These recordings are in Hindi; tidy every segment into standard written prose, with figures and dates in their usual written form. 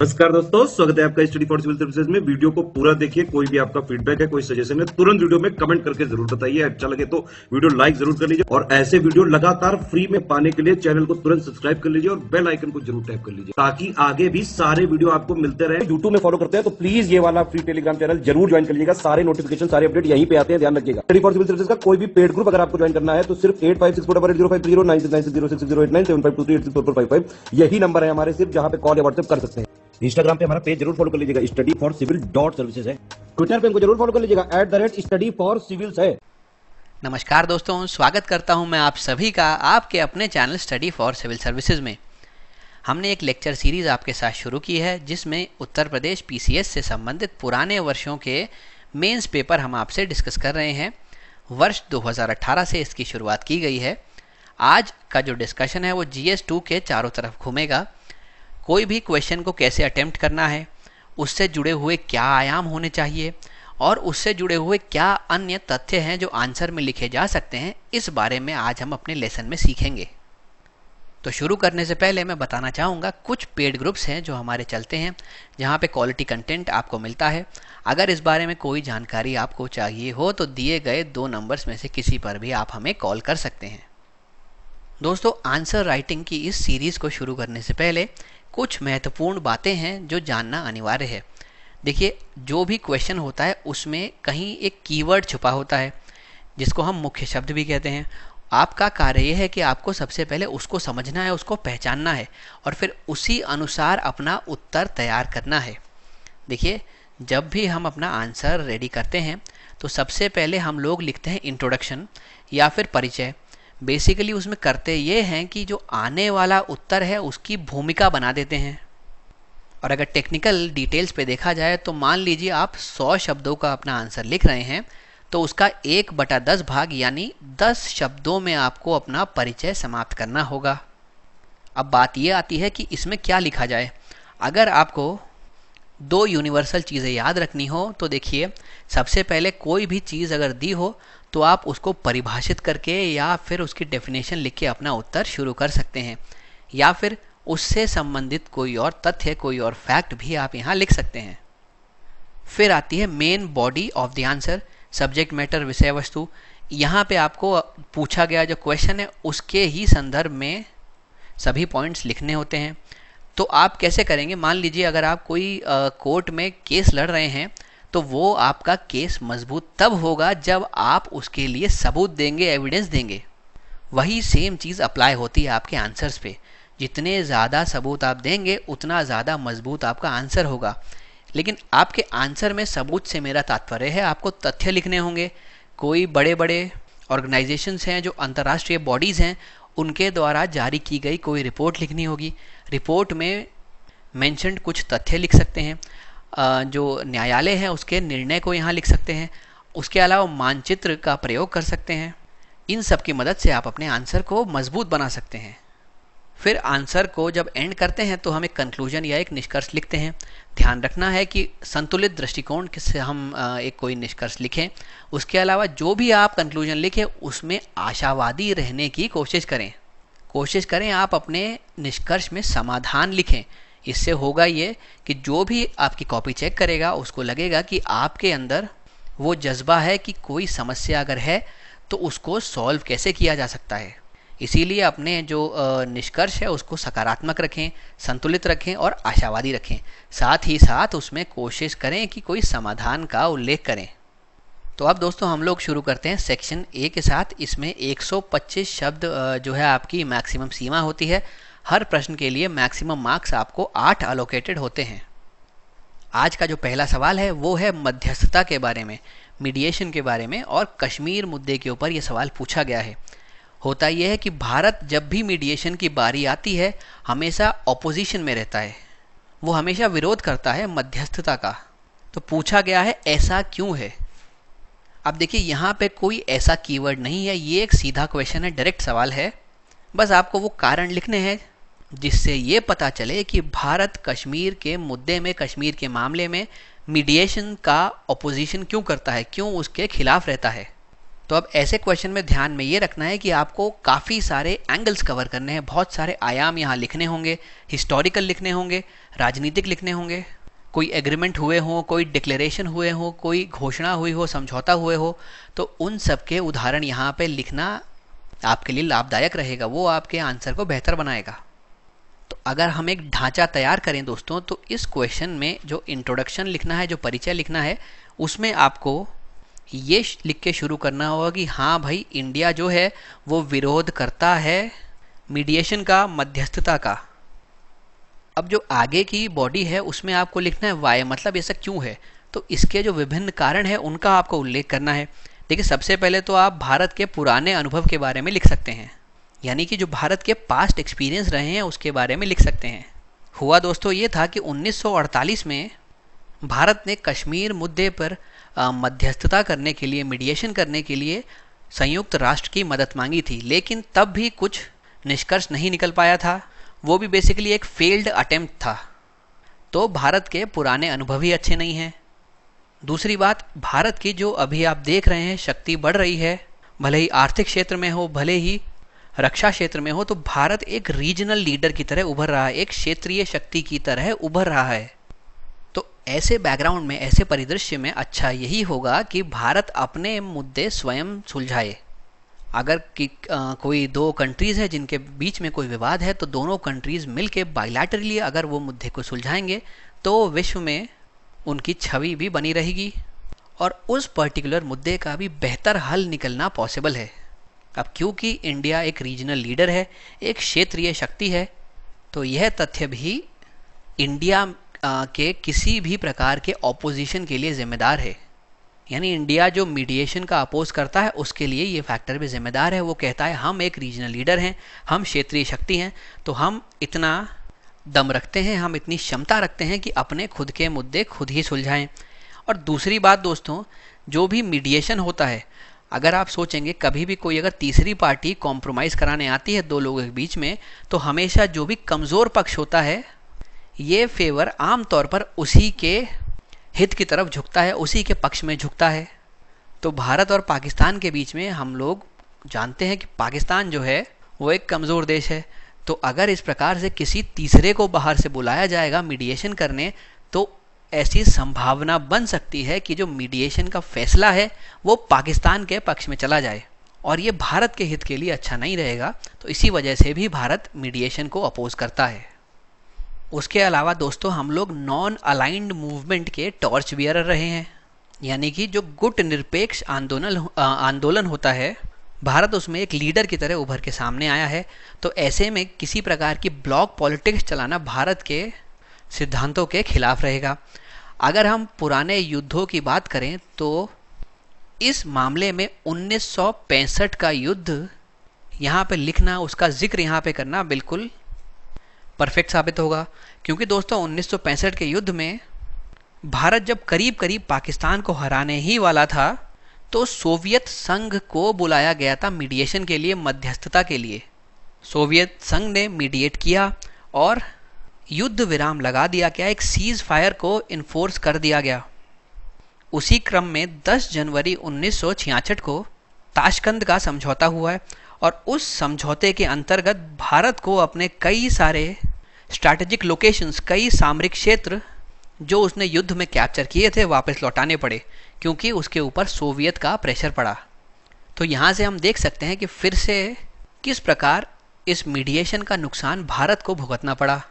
नमस्कार दोस्तों, स्वागत है आपका स्टडी फॉर सिविल सर्विसेज में। वीडियो को पूरा देखिए। कोई भी आपका फीडबैक है, कोई सजेशन है, तुरंत वीडियो में कमेंट करके जरूर बताइए। अच्छा लगे तो वीडियो लाइक जरूर कर लीजिए और ऐसे वीडियो लगातार फ्री में पाने के लिए चैनल को तुरंत सब्सक्राइब कर लीजिए और बेल आइकन को जरूर टैप कर लीजिए ताकि आगे भी सारे वीडियो आपको मिलते रहे। यूट्यूब में फॉलो करते हैं तो प्लीज ये वाला फ्री टेलीग्राम चैनल जरूर ज्वाइन कर लीजिएगा। सारे नोटिफिकेशन, सारे अपडेट यहीं पे आते हैं, ध्यान रखिएगा। स्टडी फॉर सिविल सर्विसेज का कोई भी पेड ग्रुप अगर आपको ज्वाइन करना है तो सिर्फ 856480530969606089786445 यही नंबर है हमारे, सिर्फ जहां पे कॉल या व्हाट्सएप कर सकते हैं। इंस्टाग्राम पे हमारा पेज जरूर फॉलो कर लीजिएगा, स्टडी फॉर सिविल .सर्विसेज है। ट्विटर पे हमको जरूर फॉलो कर लीजिएगा, @स्टडी फॉर सिविल्स है। नमस्कार दोस्तों, स्वागत करता हूं मैं आप सभी का आपके अपने channel study for civil services में। हमने एक लेक्चर सीरीज आपके साथ शुरू की है जिसमें उत्तर प्रदेश पीसीएस से संबंधित पुराने वर्षों के मेंस पेपर हम आपसे डिस्कस कर रहे हैं। वर्ष 2018 से इसकी शुरुआत की गई है। आज का जो डिस्कशन है वो GS2 के चारों तरफ घूमेगा। कोई भी क्वेश्चन को कैसे अटेम्प्ट करना है, उससे जुड़े हुए क्या आयाम होने चाहिए और उससे जुड़े हुए क्या अन्य तथ्य हैं जो आंसर में लिखे जा सकते हैं, इस बारे में आज हम अपने लेसन में सीखेंगे। तो शुरू करने से पहले मैं बताना चाहूँगा कुछ पेड ग्रुप्स हैं जो हमारे चलते हैं जहाँ पे क्वालिटी कंटेंट आपको मिलता है। अगर इस बारे में कोई जानकारी आपको चाहिए हो तो दिए गए 2 नंबर्स में से किसी पर भी आप हमें कॉल कर सकते हैं। दोस्तों, आंसर राइटिंग की इस सीरीज़ को शुरू करने से पहले कुछ महत्वपूर्ण बातें हैं जो जानना अनिवार्य है। देखिए, जो भी क्वेश्चन होता है उसमें कहीं एक कीवर्ड छुपा होता है जिसको हम मुख्य शब्द भी कहते हैं। आपका कार्य यह है कि आपको सबसे पहले उसको समझना है, उसको पहचानना है और फिर उसी अनुसार अपना उत्तर तैयार करना है। देखिए, जब भी हम अपना आंसर रेडी करते हैं तो सबसे पहले हम लोग लिखते हैं इंट्रोडक्शन या फिर परिचय। बेसिकली उसमें करते ये हैं कि जो आने वाला उत्तर है उसकी भूमिका बना देते हैं। और अगर टेक्निकल डिटेल्स पे देखा जाए तो मान लीजिए आप 100 शब्दों का अपना आंसर लिख रहे हैं तो उसका 1/10 भाग यानी 10 शब्दों में आपको अपना परिचय समाप्त करना होगा। अब बात ये आती है कि इसमें क्या लिखा जाए। अगर आपको 2 यूनिवर्सल चीज़ें याद रखनी हो तो देखिए, सबसे पहले कोई भी चीज़ अगर दी हो तो आप उसको परिभाषित करके या फिर उसकी डेफिनेशन लिख के अपना उत्तर शुरू कर सकते हैं, या फिर उससे संबंधित कोई और तथ्य, कोई और फैक्ट भी आप यहाँ लिख सकते हैं। फिर आती है main body of the answer, subject matter, विषय वस्तु। यहाँ पे आपको पूछा गया जो क्वेश्चन है उसके ही संदर्भ में सभी पॉइंट्स लिखने होते हैं। तो आप कैसे करेंगे, मान लीजिए अगर आप कोई कोर्ट में केस लड़ रहे हैं तो वो आपका केस मजबूत तब होगा जब आप उसके लिए सबूत देंगे, एविडेंस देंगे। वही सेम चीज़ अप्लाई होती है आपके आंसर्स पे। जितने ज़्यादा सबूत आप देंगे उतना ज़्यादा मजबूत आपका आंसर होगा। लेकिन आपके आंसर में सबूत से मेरा तात्पर्य है आपको तथ्य लिखने होंगे। कोई बड़े बड़े ऑर्गेनाइजेशंस हैं, जो अंतर्राष्ट्रीय बॉडीज़ हैं, उनके द्वारा जारी की गई कोई रिपोर्ट लिखनी होगी। रिपोर्ट में मेंशन्ड कुछ तथ्य लिख सकते हैं। जो न्यायालय है उसके निर्णय को यहाँ लिख सकते हैं। उसके अलावा मानचित्र का प्रयोग कर सकते हैं। इन सब की मदद से आप अपने आंसर को मजबूत बना सकते हैं। फिर आंसर को जब एंड करते हैं तो हम एक कंक्लूजन या एक निष्कर्ष लिखते हैं। ध्यान रखना है कि संतुलित दृष्टिकोण से हम एक कोई निष्कर्ष लिखें। उसके अलावा जो भी आप कंक्लूजन लिखें उसमें आशावादी रहने की कोशिश करें आप अपने निष्कर्ष में समाधान लिखें। इससे होगा ये कि जो भी आपकी कॉपी चेक करेगा उसको लगेगा कि आपके अंदर वो जज्बा है कि कोई समस्या अगर है तो उसको सॉल्व कैसे किया जा सकता है। इसीलिए अपने जो निष्कर्ष है उसको सकारात्मक रखें, संतुलित रखें और आशावादी रखें। साथ ही साथ उसमें कोशिश करें कि कोई समाधान का उल्लेख करें। तो अब दोस्तों हम लोग शुरू करते हैं सेक्शन ए के साथ। इसमें 125 शब्द जो है आपकी मैक्सिमम सीमा होती है। हर प्रश्न के लिए मैक्सिमम मार्क्स आपको 8 अलोकेटेड होते हैं। आज का जो पहला सवाल है वो है मध्यस्थता के बारे में, मीडिएशन के बारे में, और कश्मीर मुद्दे के ऊपर ये सवाल पूछा गया है। होता यह है कि भारत जब भी मीडिएशन की बारी आती है हमेशा ऑपोजिशन में रहता है, वो हमेशा विरोध करता है मध्यस्थता का। तो पूछा गया है ऐसा क्यों है। अब देखिए, यहाँ पे कोई ऐसा कीवर्ड नहीं है, ये एक सीधा क्वेश्चन है, डायरेक्ट सवाल है। बस आपको वो कारण लिखने हैं जिससे ये पता चले कि भारत कश्मीर के मुद्दे में, कश्मीर के मामले में मीडिएशन का ऑपोजिशन क्यों करता है, क्यों उसके खिलाफ रहता है। तो अब ऐसे क्वेश्चन में ध्यान में ये रखना है कि आपको काफ़ी सारे एंगल्स कवर करने हैं, बहुत सारे आयाम यहाँ लिखने होंगे, हिस्टोरिकल लिखने होंगे, राजनीतिक लिखने होंगे, कोई एग्रीमेंट हुए हो, कोई डिक्लेरेशन हुए हो, कोई घोषणा हुई हो, समझौता हुए हो, तो उन सब के उदाहरण यहाँ पे लिखना आपके लिए लाभदायक रहेगा, वो आपके आंसर को बेहतर बनाएगा। तो अगर हम एक ढांचा तैयार करें दोस्तों, तो इस क्वेश्चन में जो इंट्रोडक्शन लिखना है, जो परिचय लिखना है, उसमें आपको ये लिख के शुरू करना होगा कि हाँ भाई, इंडिया जो है वो विरोध करता है मीडिएशन का, मध्यस्थता का। अब जो आगे की बॉडी है उसमें आपको लिखना है वाई, मतलब ऐसा क्यों है, तो इसके जो विभिन्न कारण है उनका आपको उल्लेख करना है। देखिए, सबसे पहले तो आप भारत के पुराने अनुभव के बारे में लिख सकते हैं, यानी कि जो भारत के पास्ट एक्सपीरियंस रहे हैं उसके बारे में लिख सकते हैं। हुआ दोस्तों ये था कि 1948 में भारत ने कश्मीर मुद्दे पर मध्यस्थता करने के लिए, मीडिएशन करने के लिए संयुक्त राष्ट्र की मदद मांगी थी, लेकिन तब भी कुछ निष्कर्ष नहीं निकल पाया था। वो भी बेसिकली एक फेल्ड अटेम्प्ट था। तो भारत के पुराने अनुभव ही अच्छे नहीं हैं। दूसरी बात, भारत की जो अभी आप देख रहे हैं शक्ति बढ़ रही है, भले ही आर्थिक क्षेत्र में हो, भले ही रक्षा क्षेत्र में हो, तो भारत एक रीजनल लीडर की तरह उभर रहा है, एक क्षेत्रीय शक्ति की तरह उभर रहा है। तो ऐसे बैकग्राउंड में, ऐसे परिदृश्य में अच्छा यही होगा कि भारत अपने मुद्दे स्वयं सुलझाए। अगर कोई दो कंट्रीज़ है जिनके बीच में कोई विवाद है, तो दोनों कंट्रीज़ मिलके बायलैटरली अगर वो मुद्दे को सुलझाएंगे तो विश्व में उनकी छवि भी बनी रहेगी और उस पर्टिकुलर मुद्दे का भी बेहतर हल निकलना पॉसिबल है। अब क्योंकि इंडिया एक रीजनल लीडर है, एक क्षेत्रीय शक्ति है, तो यह तथ्य भी इंडिया के किसी भी प्रकार के ऑपोजिशन के लिए जिम्मेदार है। यानी इंडिया जो मीडिएशन का अपोज करता है उसके लिए ये फैक्टर भी जिम्मेदार है। वो कहता है हम एक रीजनल लीडर हैं, हम क्षेत्रीय शक्ति हैं, तो हम इतना दम रखते हैं, हम इतनी क्षमता रखते हैं कि अपने खुद के मुद्दे खुद ही सुलझाएं। और दूसरी बात दोस्तों, जो भी मीडिएशन होता है, अगर आप सोचेंगे कभी भी कोई अगर तीसरी पार्टी कॉम्प्रोमाइज़ कराने आती है दो लोगों के बीच में, तो हमेशा जो भी कमज़ोर पक्ष होता है ये फेवर आमतौर पर उसी के हित की तरफ झुकता है, उसी के पक्ष में झुकता है। तो भारत और पाकिस्तान के बीच में हम लोग जानते हैं कि पाकिस्तान जो है वो एक कमज़ोर देश है। तो अगर इस प्रकार से किसी तीसरे को बाहर से बुलाया जाएगा मीडिएशन करने, तो ऐसी संभावना बन सकती है कि जो मीडिएशन का फैसला है वो पाकिस्तान के पक्ष में चला जाए, और ये भारत के हित के लिए अच्छा नहीं रहेगा। तो इसी वजह से भी भारत मीडिएशन को अपोज करता है। उसके अलावा दोस्तों, हम लोग नॉन अलाइंड मूवमेंट के टॉर्च बियरर रहे हैं, यानी कि जो गुट निरपेक्ष आंदोलन होता है, भारत उसमें एक लीडर की तरह उभर के सामने आया है। तो ऐसे में किसी प्रकार की ब्लॉक पॉलिटिक्स चलाना भारत के सिद्धांतों के खिलाफ रहेगा। अगर हम पुराने युद्धों की बात करें तो इस मामले में 1965 का युद्ध यहाँ पे लिखना, उसका जिक्र यहाँ पे करना बिल्कुल परफेक्ट साबित होगा, क्योंकि दोस्तों 1965 के युद्ध में भारत जब करीब करीब पाकिस्तान को हराने ही वाला था, तो सोवियत संघ को बुलाया गया था मीडिएशन के लिए, मध्यस्थता के लिए। सोवियत संघ ने मीडिएट किया और युद्ध विराम लगा दिया गया, एक सीज फायर को इन्फोर्स कर दिया गया। उसी क्रम में 10 जनवरी 1966 को ताशकंद का समझौता हुआ है, और उस समझौते के अंतर्गत भारत को अपने कई सारे स्ट्रैटेजिक लोकेशंस, कई सामरिक क्षेत्र जो उसने युद्ध में कैप्चर किए थे, वापस लौटाने पड़े, क्योंकि उसके ऊपर सोवियत का प्रेशर पड़ा। तो यहाँ से हम देख सकते हैं कि फिर से किस प्रकार इस मीडिएशन का नुकसान भारत को भुगतना पड़ा।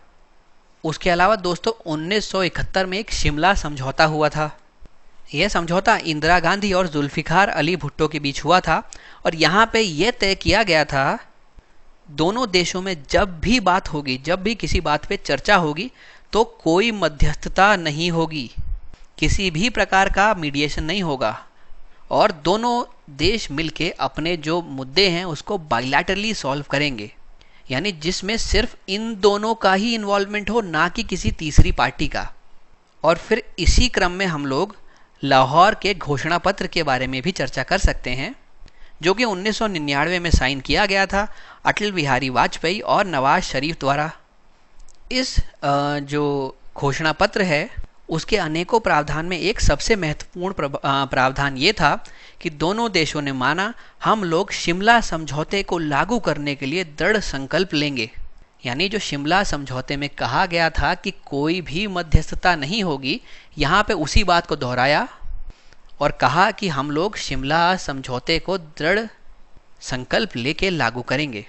उसके अलावा दोस्तों 1971 में एक शिमला समझौता हुआ था। यह समझौता इंदिरा गांधी और जुल्फिकार अली भुट्टो के बीच हुआ था, और यहाँ पे यह तय किया गया था दोनों देशों में जब भी बात होगी, जब भी किसी बात पे चर्चा होगी, तो कोई मध्यस्थता नहीं होगी, किसी भी प्रकार का मीडिएशन नहीं होगा, और दोनों देश मिलके अपने जो मुद्दे हैं उसको बायलैटरली सॉल्व करेंगे, यानी जिसमें सिर्फ इन दोनों का ही इन्वॉल्वमेंट हो, ना कि किसी तीसरी पार्टी का। और फिर इसी क्रम में हम लोग लाहौर के घोषणा पत्र के बारे में भी चर्चा कर सकते हैं, जो कि 1999 में साइन किया गया था अटल बिहारी वाजपेयी और नवाज शरीफ द्वारा। इस जो घोषणा पत्र है उसके अनेकों प्रावधान में एक सबसे महत्वपूर्ण प्रावधान ये था कि दोनों देशों ने माना हम लोग शिमला समझौते को लागू करने के लिए दृढ़ संकल्प लेंगे। यानी जो शिमला समझौते में कहा गया था कि कोई भी मध्यस्थता नहीं होगी, यहाँ पे उसी बात को दोहराया और कहा कि हम लोग शिमला समझौते को दृढ़ संकल्प लेके लागू करेंगे।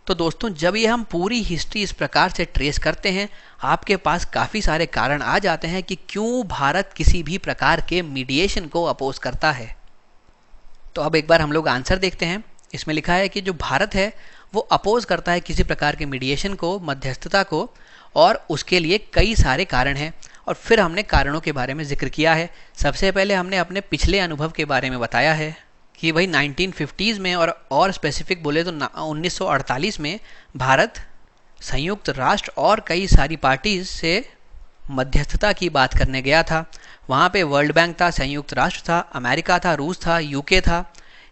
तो दोस्तों, जब ये हम पूरी हिस्ट्री इस प्रकार से ट्रेस करते हैं, आपके पास काफ़ी सारे कारण आ जाते हैं कि क्यों भारत किसी भी प्रकार के मीडिएशन को अपोज करता है। तो अब एक बार हम लोग आंसर देखते हैं। इसमें लिखा है कि जो भारत है वो अपोज करता है किसी प्रकार के मीडिएशन को, मध्यस्थता को, और उसके लिए कई सारे कारण हैं। और फिर हमने कारणों के बारे में जिक्र किया है। सबसे पहले हमने अपने पिछले अनुभव के बारे में बताया है कि भाई 1950s में और स्पेसिफिक बोले तो 1948 में भारत संयुक्त राष्ट्र और कई सारी पार्टीज से मध्यस्थता की बात करने गया था। वहाँ पे वर्ल्ड बैंक था, संयुक्त राष्ट्र था, अमेरिका था, रूस था, यूके था।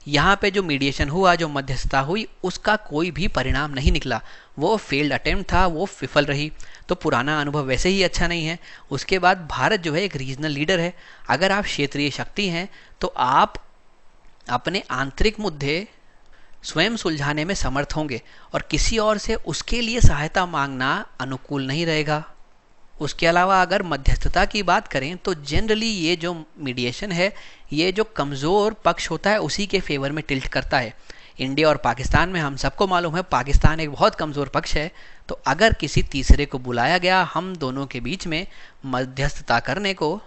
यहाँ पे जो मीडिएशन हुआ, जो मध्यस्थता हुई, उसका कोई भी परिणाम नहीं निकला। वो फेल्ड अटेम्प्ट था, वो विफल रही। तो पुराना अनुभव वैसे ही अच्छा नहीं है। उसके बाद भारत जो है एक रीजनल लीडर है। अगर आप क्षेत्रीय शक्ति हैं तो आप अपने आंतरिक मुद्दे स्वयं सुलझाने में समर्थ होंगे और किसी और से उसके लिए सहायता मांगना अनुकूल नहीं रहेगा। उसके अलावा अगर मध्यस्थता की बात करें तो जनरली ये जो मीडिएशन है, ये जो कमज़ोर पक्ष होता है उसी के फेवर में टिल्ट करता है। इंडिया और पाकिस्तान में हम सबको मालूम है पाकिस्तान एक बहुत कमज़ोर पक्ष है। तो अगर किसी तीसरे को बुलाया गया हम दोनों के बीच में मध्यस्थता करने को,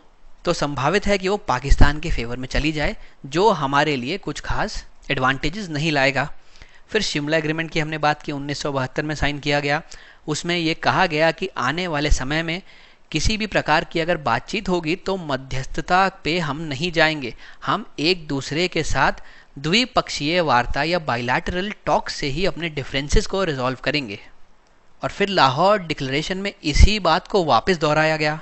तो संभावित है कि वो पाकिस्तान के फेवर में चली जाए, जो हमारे लिए कुछ खास एडवांटेजेस नहीं लाएगा। फिर शिमला एग्रीमेंट की हमने बात की, 1972 में साइन किया गया। उसमें ये कहा गया कि आने वाले समय में किसी भी प्रकार की अगर बातचीत होगी तो मध्यस्थता पे हम नहीं जाएंगे। हम एक दूसरे के साथ द्विपक्षीय वार्ता या बाइलैटरल टॉक से ही अपने डिफरेंसेस को रिजॉल्व करेंगे। और फिर लाहौर डिक्लेरेशन में इसी बात को वापस दोहराया गया।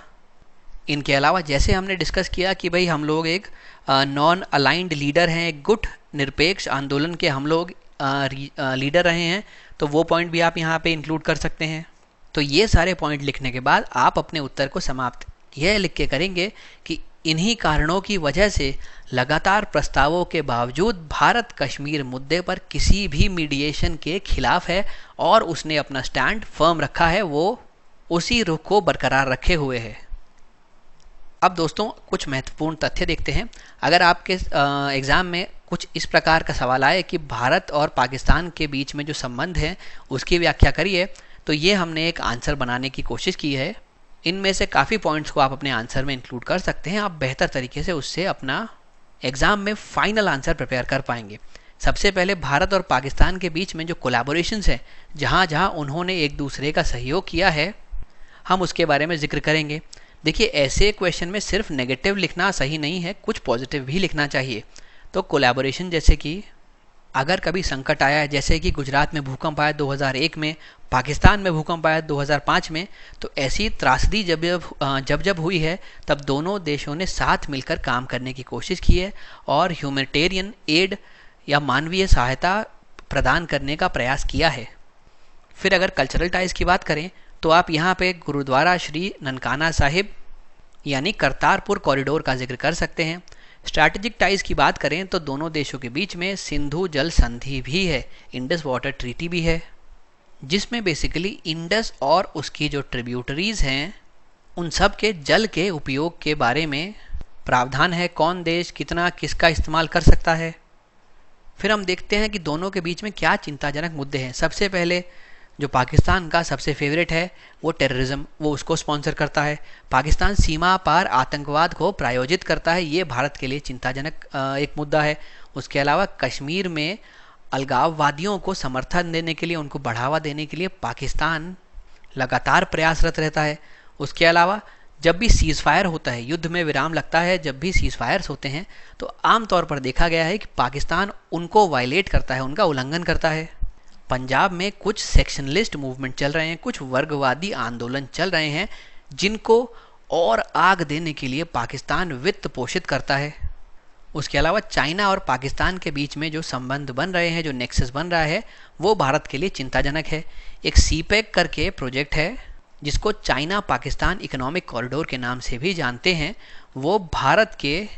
इनके अलावा जैसे हमने डिस्कस किया कि भाई हम लोग एक नॉन अलाइंड लीडर हैं, एक गुट निरपेक्ष आंदोलन के हम लोग लीडर रहे हैं, तो वो पॉइंट भी आप यहाँ पे इंक्लूड कर सकते हैं। तो ये सारे पॉइंट लिखने के बाद आप अपने उत्तर को समाप्त यह लिख के करेंगे कि इन्हीं कारणों की वजह से लगातार प्रस्तावों के बावजूद भारत कश्मीर मुद्दे पर किसी भी मीडिएशन के खिलाफ है और उसने अपना स्टैंड फर्म रखा है, वो उसी रुख को बरकरार रखे हुए है। अब दोस्तों कुछ महत्वपूर्ण तथ्य देखते हैं। अगर आपके एग्ज़ाम में कुछ इस प्रकार का सवाल आए कि भारत और पाकिस्तान के बीच में जो संबंध है उसकी व्याख्या करिए, तो ये हमने एक आंसर बनाने की कोशिश की है। इनमें से काफ़ी पॉइंट्स को आप अपने आंसर में इंक्लूड कर सकते हैं। आप बेहतर तरीके से उससे अपना एग्ज़ाम में फाइनल आंसर प्रिपेयर कर पाएंगे। सबसे पहले भारत और पाकिस्तान के बीच में जो कोलैबोरेशंस है, जहाँ जहाँ उन्होंने एक दूसरे का सहयोग किया है, हम उसके बारे में जिक्र करेंगे। देखिए, ऐसे क्वेश्चन में सिर्फ नेगेटिव लिखना सही नहीं है, कुछ पॉजिटिव भी लिखना चाहिए। तो कोलैबोरेशन जैसे कि अगर कभी संकट आया है, जैसे कि गुजरात में भूकंप आया 2001 में, पाकिस्तान में भूकंप आया 2005 में, तो ऐसी त्रासदी जब हुई है तब दोनों देशों ने साथ मिलकर काम करने की कोशिश की है और ह्यूमैनिटेरियन एड या मानवीय सहायता प्रदान करने का प्रयास किया है। फिर अगर कल्चरल टाइज की बात करें तो आप यहाँ पे गुरुद्वारा श्री ननकाना साहिब यानी करतारपुर कॉरिडोर का जिक्र कर सकते हैं। स्ट्रैटेजिक टाइज की बात करें तो दोनों देशों के बीच में सिंधु जल संधि भी है, इंडस वाटर ट्रीटी भी है, जिसमें बेसिकली इंडस और उसकी जो ट्रिब्यूटरीज हैं उन सब के जल के उपयोग के बारे में प्रावधान है, कौन देश कितना किसका इस्तेमाल कर सकता है। फिर हम देखते हैं कि दोनों के बीच में क्या चिंताजनक मुद्दे हैं। सबसे पहले जो पाकिस्तान का सबसे फेवरेट है वो टेररिज्म, वो उसको स्पॉन्सर करता है। पाकिस्तान सीमा पार आतंकवाद को प्रायोजित करता है, ये भारत के लिए चिंताजनक एक मुद्दा है। उसके अलावा कश्मीर में अलगाववादियों को समर्थन देने के लिए, उनको बढ़ावा देने के लिए पाकिस्तान लगातार प्रयासरत रहता है। उसके अलावा जब भी सीज़ फायर होता है, युद्ध में विराम लगता है, जब भी सीज़ फायर्स होते हैं तो आमतौर पर देखा गया है कि पाकिस्तान उनको वायलेट करता है, उनका उल्लंघन करता है। पंजाब में कुछ सेक्शनलिस्ट मूवमेंट चल रहे हैं, कुछ वर्गवादी आंदोलन चल रहे हैं, जिनको और आग देने के लिए पाकिस्तान वित्त पोषित करता है। उसके अलावा चाइना और पाकिस्तान के बीच में जो संबंध बन रहे हैं, जो नेक्सस बन रहा है, वो भारत के लिए चिंताजनक है। एक सीपेक करके प्रोजेक्ट है जिसको चाइना पाकिस्तान इकोनॉमिक कॉरिडोर के नाम से भी जानते हैं, वो भारत के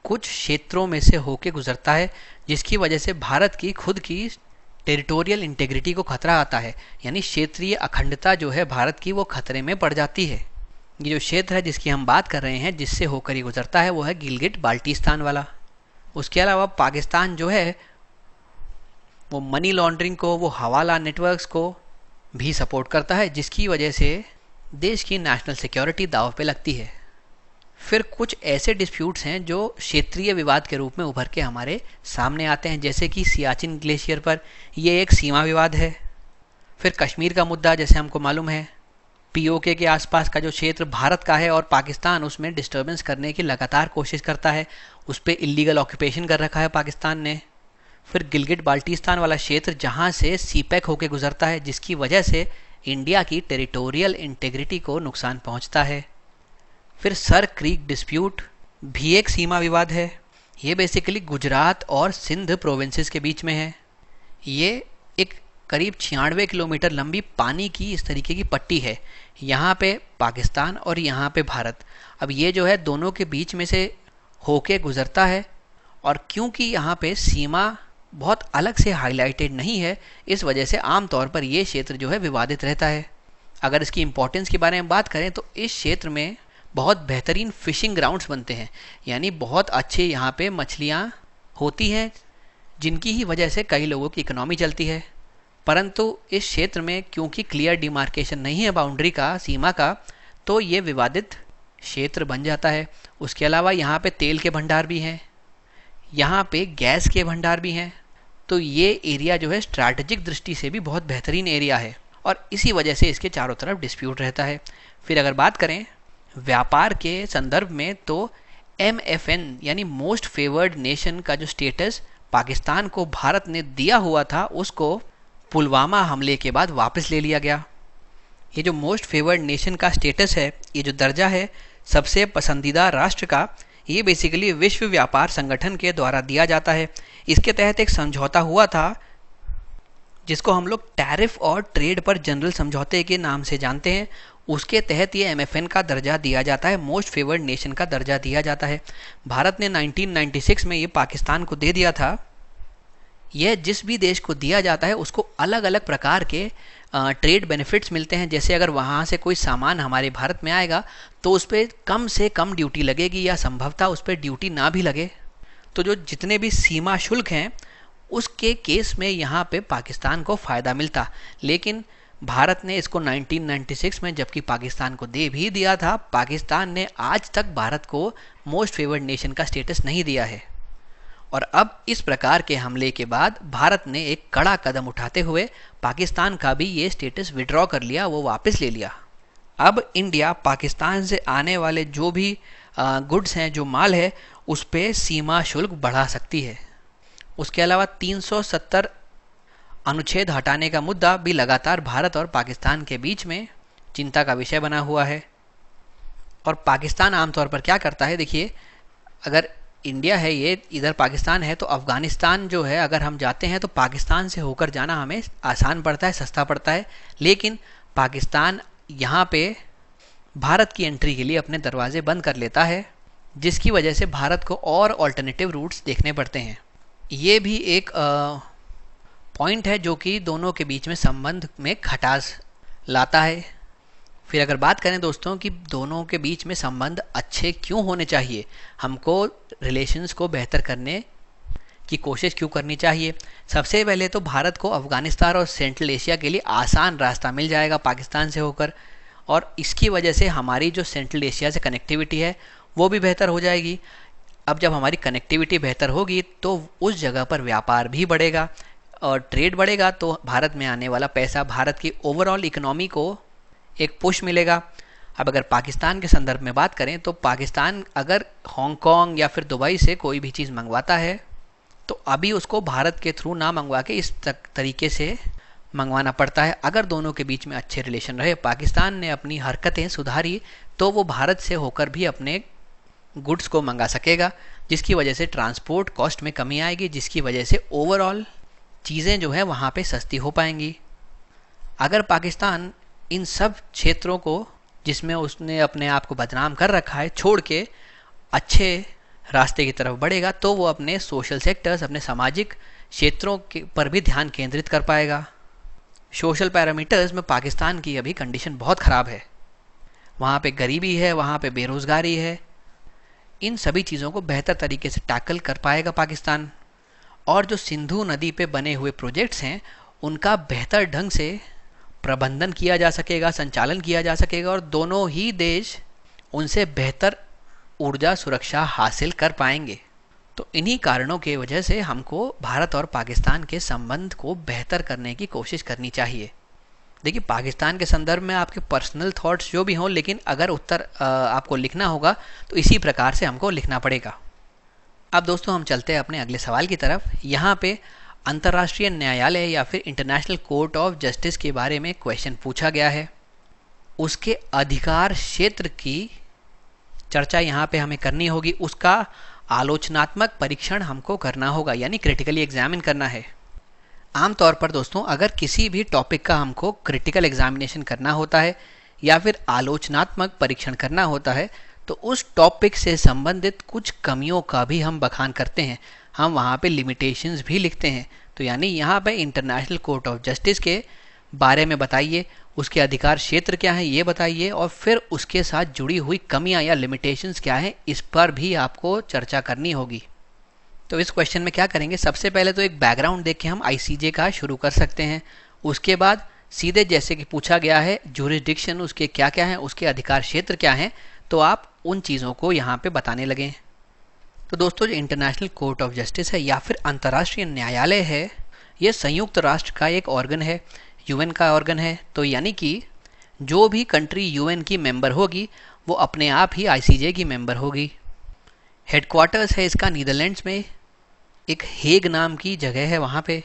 कुछ क्षेत्रों में से होके गुजरता है, जिसकी वजह से भारत की खुद की टेरिटोरियल इंटेग्रिटी को खतरा आता है, यानी क्षेत्रीय अखंडता जो है भारत की वो खतरे में पड़ जाती है। ये जो क्षेत्र है जिसकी हम बात कर रहे हैं, जिससे होकर ये गुजरता है, वो है गिलगिट बाल्टिस्तान वाला। उसके अलावा पाकिस्तान जो है वो मनी लॉन्ड्रिंग को, वो हवाला नेटवर्क्स को भी सपोर्ट करता है, जिसकी वजह से देश की नेशनल सिक्योरिटी दांव पे लगती है। फिर कुछ ऐसे डिस्प्यूट्स हैं जो क्षेत्रीय विवाद के रूप में उभर के हमारे सामने आते हैं, जैसे कि सियाचिन ग्लेशियर पर ये एक सीमा विवाद है। फिर कश्मीर का मुद्दा, जैसे हमको मालूम है, पीओके के आसपास का जो क्षेत्र भारत का है और पाकिस्तान उसमें डिस्टर्बेंस करने की लगातार कोशिश करता है, उस पर इलीगल ऑक्यूपेशन कर रखा है पाकिस्तान ने। फिर गिलगिट बाल्टिस्तान वाला क्षेत्र जहाँ से सीपैक होकर गुजरता है, जिसकी वजह से इंडिया की टेरिटोरियल इंटेग्रिटी को नुकसान पहुँचता है। फिर सर क्रीक डिस्प्यूट भी एक सीमा विवाद है। ये बेसिकली गुजरात और सिंध प्रोविंसेस के बीच में है। ये एक करीब 96 किलोमीटर लंबी पानी की इस तरीके की पट्टी है, यहाँ पे पाकिस्तान और यहाँ पे भारत। अब ये जो है दोनों के बीच में से होके गुजरता है, और क्योंकि यहाँ पे सीमा बहुत अलग से हाईलाइटेड नहीं है, इस वजह से आमतौर पर ये क्षेत्र जो है विवादित रहता है। अगर इसकी इम्पोर्टेंस के बारे में बात करें तो इस क्षेत्र में बहुत बेहतरीन फिशिंग ग्राउंड्स बनते हैं, यानी बहुत अच्छे यहाँ पे मछलियाँ होती हैं, जिनकी ही वजह से कई लोगों की इकोनॉमी चलती है। परंतु इस क्षेत्र में क्योंकि क्लियर डिमार्केशन नहीं है बाउंड्री का, सीमा का, तो ये विवादित क्षेत्र बन जाता है। उसके अलावा यहाँ पे तेल के भंडार भी हैं, यहाँ पे गैस के भंडार भी हैं, तो ये एरिया जो है स्ट्रैटेजिक दृष्टि से भी बहुत बेहतरीन एरिया है, और इसी वजह से इसके चारों तरफ डिस्प्यूट रहता है। फिर अगर बात करें व्यापार के संदर्भ में, तो MFN यानी मोस्ट फेवर्ड नेशन का जो स्टेटस पाकिस्तान को भारत ने दिया हुआ था, उसको पुलवामा हमले के बाद वापस ले लिया गया। ये जो मोस्ट फेवर्ड नेशन का स्टेटस है, ये जो दर्जा है सबसे पसंदीदा राष्ट्र का, ये बेसिकली विश्व व्यापार संगठन के द्वारा दिया जाता है। इसके तहत एक समझौता हुआ था जिसको हम लोग टैरिफ और ट्रेड पर जनरल समझौते के नाम से जानते हैं। उसके तहत ये MFN का दर्जा दिया जाता है, मोस्ट फेवर्ड नेशन का दर्जा दिया जाता है। भारत ने 1996 में ये पाकिस्तान को दे दिया था। यह जिस भी देश को दिया जाता है उसको अलग अलग प्रकार के ट्रेड बेनिफिट्स मिलते हैं। जैसे अगर वहाँ से कोई सामान हमारे भारत में आएगा तो उस पर कम से कम ड्यूटी लगेगी, या संभवतः उस पर ड्यूटी ना भी लगे। तो जो जितने भी सीमा शुल्क हैं उसके केस में यहाँ पे पाकिस्तान को फ़ायदा मिलता। लेकिन भारत ने इसको 1996 में जबकि पाकिस्तान को दे भी दिया था, पाकिस्तान ने आज तक भारत को मोस्ट फेवर्ड नेशन का स्टेटस नहीं दिया है। और अब इस प्रकार के हमले के बाद भारत ने एक कड़ा कदम उठाते हुए पाकिस्तान का भी ये स्टेटस विड्रॉ कर लिया, वो वापस ले लिया। अब इंडिया पाकिस्तान से आने वाले जो भी गुड्स हैं, जो माल है, उस पर सीमा शुल्क बढ़ा सकती है। उसके अलावा 370 अनुच्छेद हटाने का मुद्दा भी लगातार भारत और पाकिस्तान के बीच में चिंता का विषय बना हुआ है। और पाकिस्तान आमतौर पर क्या करता है, देखिए, अगर इंडिया है ये, इधर पाकिस्तान है, तो अफ़गानिस्तान जो है अगर हम जाते हैं तो पाकिस्तान से होकर जाना हमें आसान पड़ता है, सस्ता पड़ता है। लेकिन पाकिस्तान यहाँ पे भारत की एंट्री के लिए अपने दरवाजे बंद कर लेता है, जिसकी वजह से भारत को और ऑल्टरनेटिव रूट्स देखने पड़ते हैं। ये भी एक पॉइंट है जो कि दोनों के बीच में संबंध में खटास लाता है। फिर अगर बात करें दोस्तों कि दोनों के बीच में संबंध अच्छे क्यों होने चाहिए, हमको रिलेशंस को बेहतर करने की कोशिश क्यों करनी चाहिए, सबसे पहले तो भारत को अफ़गानिस्तान और सेंट्रल एशिया के लिए आसान रास्ता मिल जाएगा पाकिस्तान से होकर, और इसकी वजह से हमारी जो सेंट्रल एशिया से कनेक्टिविटी है वो भी बेहतर हो जाएगी। अब जब हमारी कनेक्टिविटी बेहतर होगी तो उस जगह पर व्यापार भी बढ़ेगा और ट्रेड बढ़ेगा, तो भारत में आने वाला पैसा भारत की ओवरऑल इकोनॉमी को एक पुश मिलेगा। अब अगर पाकिस्तान के संदर्भ में बात करें तो पाकिस्तान अगर हांगकांग या फिर दुबई से कोई भी चीज़ मंगवाता है तो अभी उसको भारत के थ्रू ना मंगवा के इस तरीके से मंगवाना पड़ता है। अगर दोनों के बीच में अच्छे रिलेशन रहे, पाकिस्तान ने अपनी हरकतें सुधारी, तो वो भारत से होकर भी अपने गुड्स को मंगा सकेगा, जिसकी वजह से ट्रांसपोर्ट कॉस्ट में कमी आएगी, जिसकी वजह से ओवरऑल चीज़ें जो है वहाँ पे सस्ती हो पाएंगी। अगर पाकिस्तान इन सब क्षेत्रों को जिसमें उसने अपने आप को बदनाम कर रखा है छोड़ के अच्छे रास्ते की तरफ बढ़ेगा, तो वो अपने सोशल सेक्टर्स, अपने सामाजिक क्षेत्रों के पर भी ध्यान केंद्रित कर पाएगा। सोशल पैरामीटर्स में पाकिस्तान की अभी कंडीशन बहुत ख़राब है। वहाँ पे गरीबी है, वहाँ पे बेरोज़गारी है। इन सभी चीज़ों को बेहतर तरीके से टैकल कर पाएगा पाकिस्तान। और जो सिंधु नदी पे बने हुए प्रोजेक्ट्स हैं उनका बेहतर ढंग से प्रबंधन किया जा सकेगा, संचालन किया जा सकेगा, और दोनों ही देश उनसे बेहतर ऊर्जा सुरक्षा हासिल कर पाएंगे। तो इन्हीं कारणों के वजह से हमको भारत और पाकिस्तान के संबंध को बेहतर करने की कोशिश करनी चाहिए। देखिए, पाकिस्तान के संदर्भ में आपके पर्सनल थॉट्स जो भी हों, लेकिन अगर उत्तर आपको लिखना होगा तो इसी प्रकार से हमको लिखना पड़ेगा। अब दोस्तों हम चलते हैं अपने अगले सवाल की तरफ। यहाँ पे अंतर्राष्ट्रीय न्यायालय या फिर इंटरनेशनल कोर्ट ऑफ जस्टिस के बारे में क्वेश्चन पूछा गया है। उसके अधिकार क्षेत्र की चर्चा यहाँ पे हमें करनी होगी, उसका आलोचनात्मक परीक्षण हमको करना होगा, यानी क्रिटिकली एग्जामिन करना है। आमतौर पर दोस्तों अगर किसी भी टॉपिक का हमको क्रिटिकल एग्जामिनेशन करना होता है या फिर आलोचनात्मक परीक्षण करना होता है तो उस टॉपिक से संबंधित कुछ कमियों का भी हम बखान करते हैं, हम वहाँ पे लिमिटेशंस भी लिखते हैं। तो यानी यहाँ पे इंटरनेशनल कोर्ट ऑफ जस्टिस के बारे में बताइए, उसके अधिकार क्षेत्र क्या है ये बताइए, और फिर उसके साथ जुड़ी हुई कमियां या लिमिटेशंस क्या है इस पर भी आपको चर्चा करनी होगी। तो इस क्वेश्चन में क्या करेंगे, सबसे पहले तो एक बैकग्राउंड देख के हम आईसीजे का शुरू कर सकते हैं। उसके बाद सीधे जैसे कि पूछा गया है ज्यूरिसडिक्शन उसके क्या क्या है, उसके अधिकार क्षेत्र क्या है, तो आप उन चीज़ों को यहाँ पे बताने लगें। तो दोस्तों जो इंटरनेशनल कोर्ट ऑफ जस्टिस है या फिर अंतर्राष्ट्रीय न्यायालय है, ये संयुक्त राष्ट्र का एक ऑर्गन है, यूएन का ऑर्गन है। तो यानी कि जो भी कंट्री यूएन की मेंबर होगी वो अपने आप ही आईसीजे की मेंबर होगी। हेडक्वार्टर्स है इसका नीदरलैंड्स में, एक हेग नाम की जगह है वहाँ पे।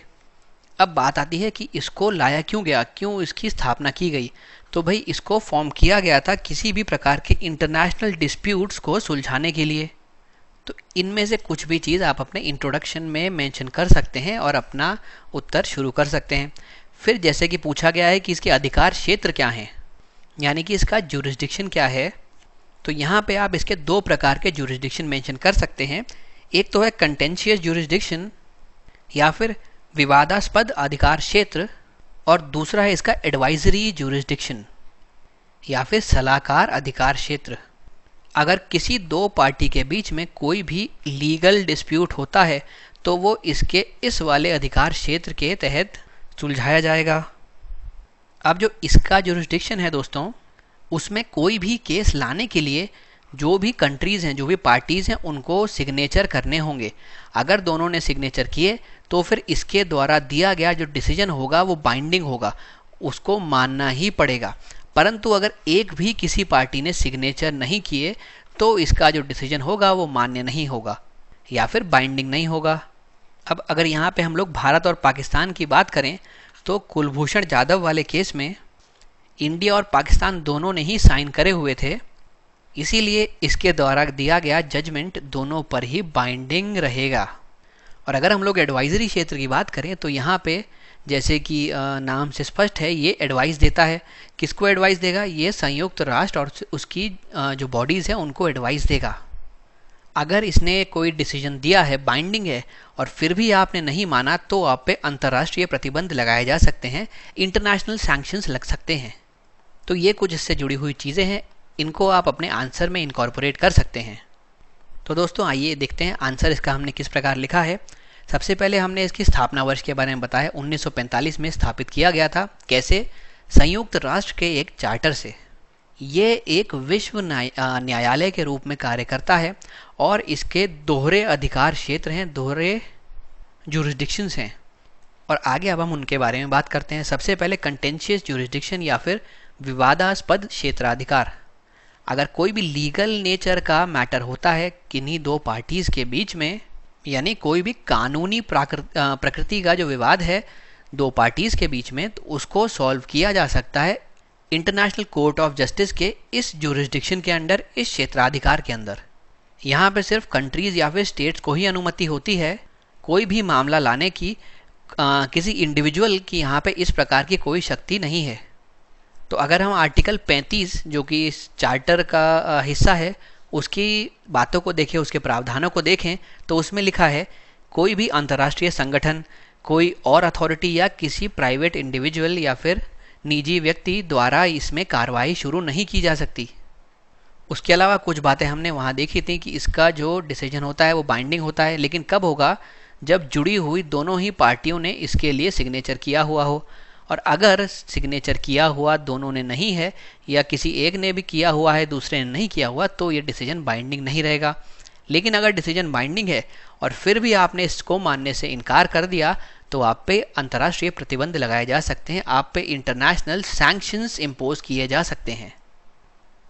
अब बात आती है कि इसको लाया क्यों गया, क्यों इसकी स्थापना की गई। तो भाई इसको फॉर्म किया गया था किसी भी प्रकार के इंटरनेशनल डिस्प्यूट्स को सुलझाने के लिए। तो इनमें से कुछ भी चीज़ आप अपने इंट्रोडक्शन में मेंशन कर सकते हैं और अपना उत्तर शुरू कर सकते हैं। फिर जैसे कि पूछा गया है कि इसके अधिकार क्षेत्र क्या हैं, यानी कि इसका ज्यूरिसडिक्शन क्या है, तो यहाँ पे आप इसके दो प्रकार के ज्यूरिसडिक्शन मेंशन कर सकते हैं। एक तो है कंटेंशियस ज्यूरिसडिक्शन या फिर विवादास्पद अधिकार क्षेत्र, और दूसरा है इसका एडवाइजरी ज्यूरिसडिक्शन या फिर सलाहकार अधिकार क्षेत्र। अगर किसी दो पार्टी के बीच में कोई भी लीगल डिस्प्यूट होता है तो वो इसके इस वाले अधिकार क्षेत्र के तहत सुलझाया जाएगा। अब जो इसका ज्यूरिसडिक्शन है दोस्तों, उसमें कोई भी केस लाने के लिए जो भी कंट्रीज़ हैं, जो भी पार्टीज़ हैं, उनको सिग्नेचर करने होंगे। अगर दोनों ने सिग्नेचर किए तो फिर इसके द्वारा दिया गया जो डिसीजन होगा वो बाइंडिंग होगा, उसको मानना ही पड़ेगा। परंतु अगर एक भी किसी पार्टी ने सिग्नेचर नहीं किए तो इसका जो डिसीजन होगा वो मान्य नहीं होगा या फिर बाइंडिंग नहीं होगा। अब अगर यहाँ पे हम लोग भारत और पाकिस्तान की बात करें तो कुलभूषण जाधव वाले केस में इंडिया और पाकिस्तान दोनों ने ही साइन करे हुए थे, इसीलिए इसके द्वारा दिया गया जजमेंट दोनों पर ही बाइंडिंग रहेगा। और अगर हम लोग एडवाइजरी क्षेत्र की बात करें तो यहाँ पे जैसे कि नाम से स्पष्ट है, ये एडवाइस देता है। किसको एडवाइस देगा, ये संयुक्त राष्ट्र और उसकी जो बॉडीज़ हैं उनको एडवाइस देगा। अगर इसने कोई डिसीजन दिया है, बाइंडिंग है, और फिर भी आपने नहीं माना तो आप पे अंतर्राष्ट्रीय प्रतिबंध लगाए जा सकते हैं, इंटरनेशनल सैंक्शंस लग सकते हैं। तो ये कुछ इससे जुड़ी हुई चीज़ें हैं, इनको आप अपने आंसर में इनकॉर्पोरेट कर सकते हैं। तो दोस्तों आइए देखते हैं आंसर इसका हमने किस प्रकार लिखा है। सबसे पहले हमने इसकी स्थापना वर्ष के बारे में बताया। 1945 में स्थापित किया गया था। कैसे? संयुक्त राष्ट्र के एक चार्टर से। ये एक विश्व न्यायालय के रूप में कार्य करता है और इसके दोहरे अधिकार क्षेत्र हैं, दोहरे ज्यूरिसडिक्शंस हैं। और आगे अब हम उनके बारे में बात करते हैं। सबसे पहले कंटेंशियस ज्यूरिसडिक्शन या फिर विवादास्पद क्षेत्राधिकार। अगर कोई भी लीगल नेचर का मैटर होता है किन्हीं दो पार्टीज़ के बीच में, यानी कोई भी कानूनी प्रकृति का जो विवाद है दो पार्टीज़ के बीच में, तो उसको सॉल्व किया जा सकता है इंटरनेशनल कोर्ट ऑफ जस्टिस के इस ज्यूरिसडिक्शन के अंडर, इस क्षेत्राधिकार के अंदर। यहाँ पे सिर्फ कंट्रीज़ या फिर स्टेट्स को ही अनुमति होती है कोई भी मामला लाने की, किसी इंडिविजुअल की यहाँ पे इस प्रकार की कोई शक्ति नहीं है। तो अगर हम आर्टिकल 35 जो कि इस चार्टर का हिस्सा है उसकी बातों को देखें, उसके प्रावधानों को देखें, तो उसमें लिखा है कोई भी अंतर्राष्ट्रीय संगठन, कोई और अथॉरिटी या किसी प्राइवेट इंडिविजुअल या फिर निजी व्यक्ति द्वारा इसमें कार्रवाई शुरू नहीं की जा सकती। उसके अलावा कुछ बातें हमने वहाँ देखी थी कि इसका जो डिसीजन होता है वो बाइंडिंग होता है, लेकिन कब होगा, जब जुड़ी हुई दोनों ही पार्टियों ने इसके लिए सिग्नेचर किया हुआ हो। और अगर सिग्नेचर किया हुआ दोनों ने नहीं है या किसी एक ने भी किया हुआ है दूसरे ने नहीं किया हुआ, तो ये डिसीजन बाइंडिंग नहीं रहेगा। लेकिन अगर डिसीजन बाइंडिंग है और फिर भी आपने इसको मानने से इनकार कर दिया, तो आप पे अंतर्राष्ट्रीय प्रतिबंध लगाए जा सकते हैं, आप पे इंटरनेशनल सैंक्शंस इम्पोज किए जा सकते हैं।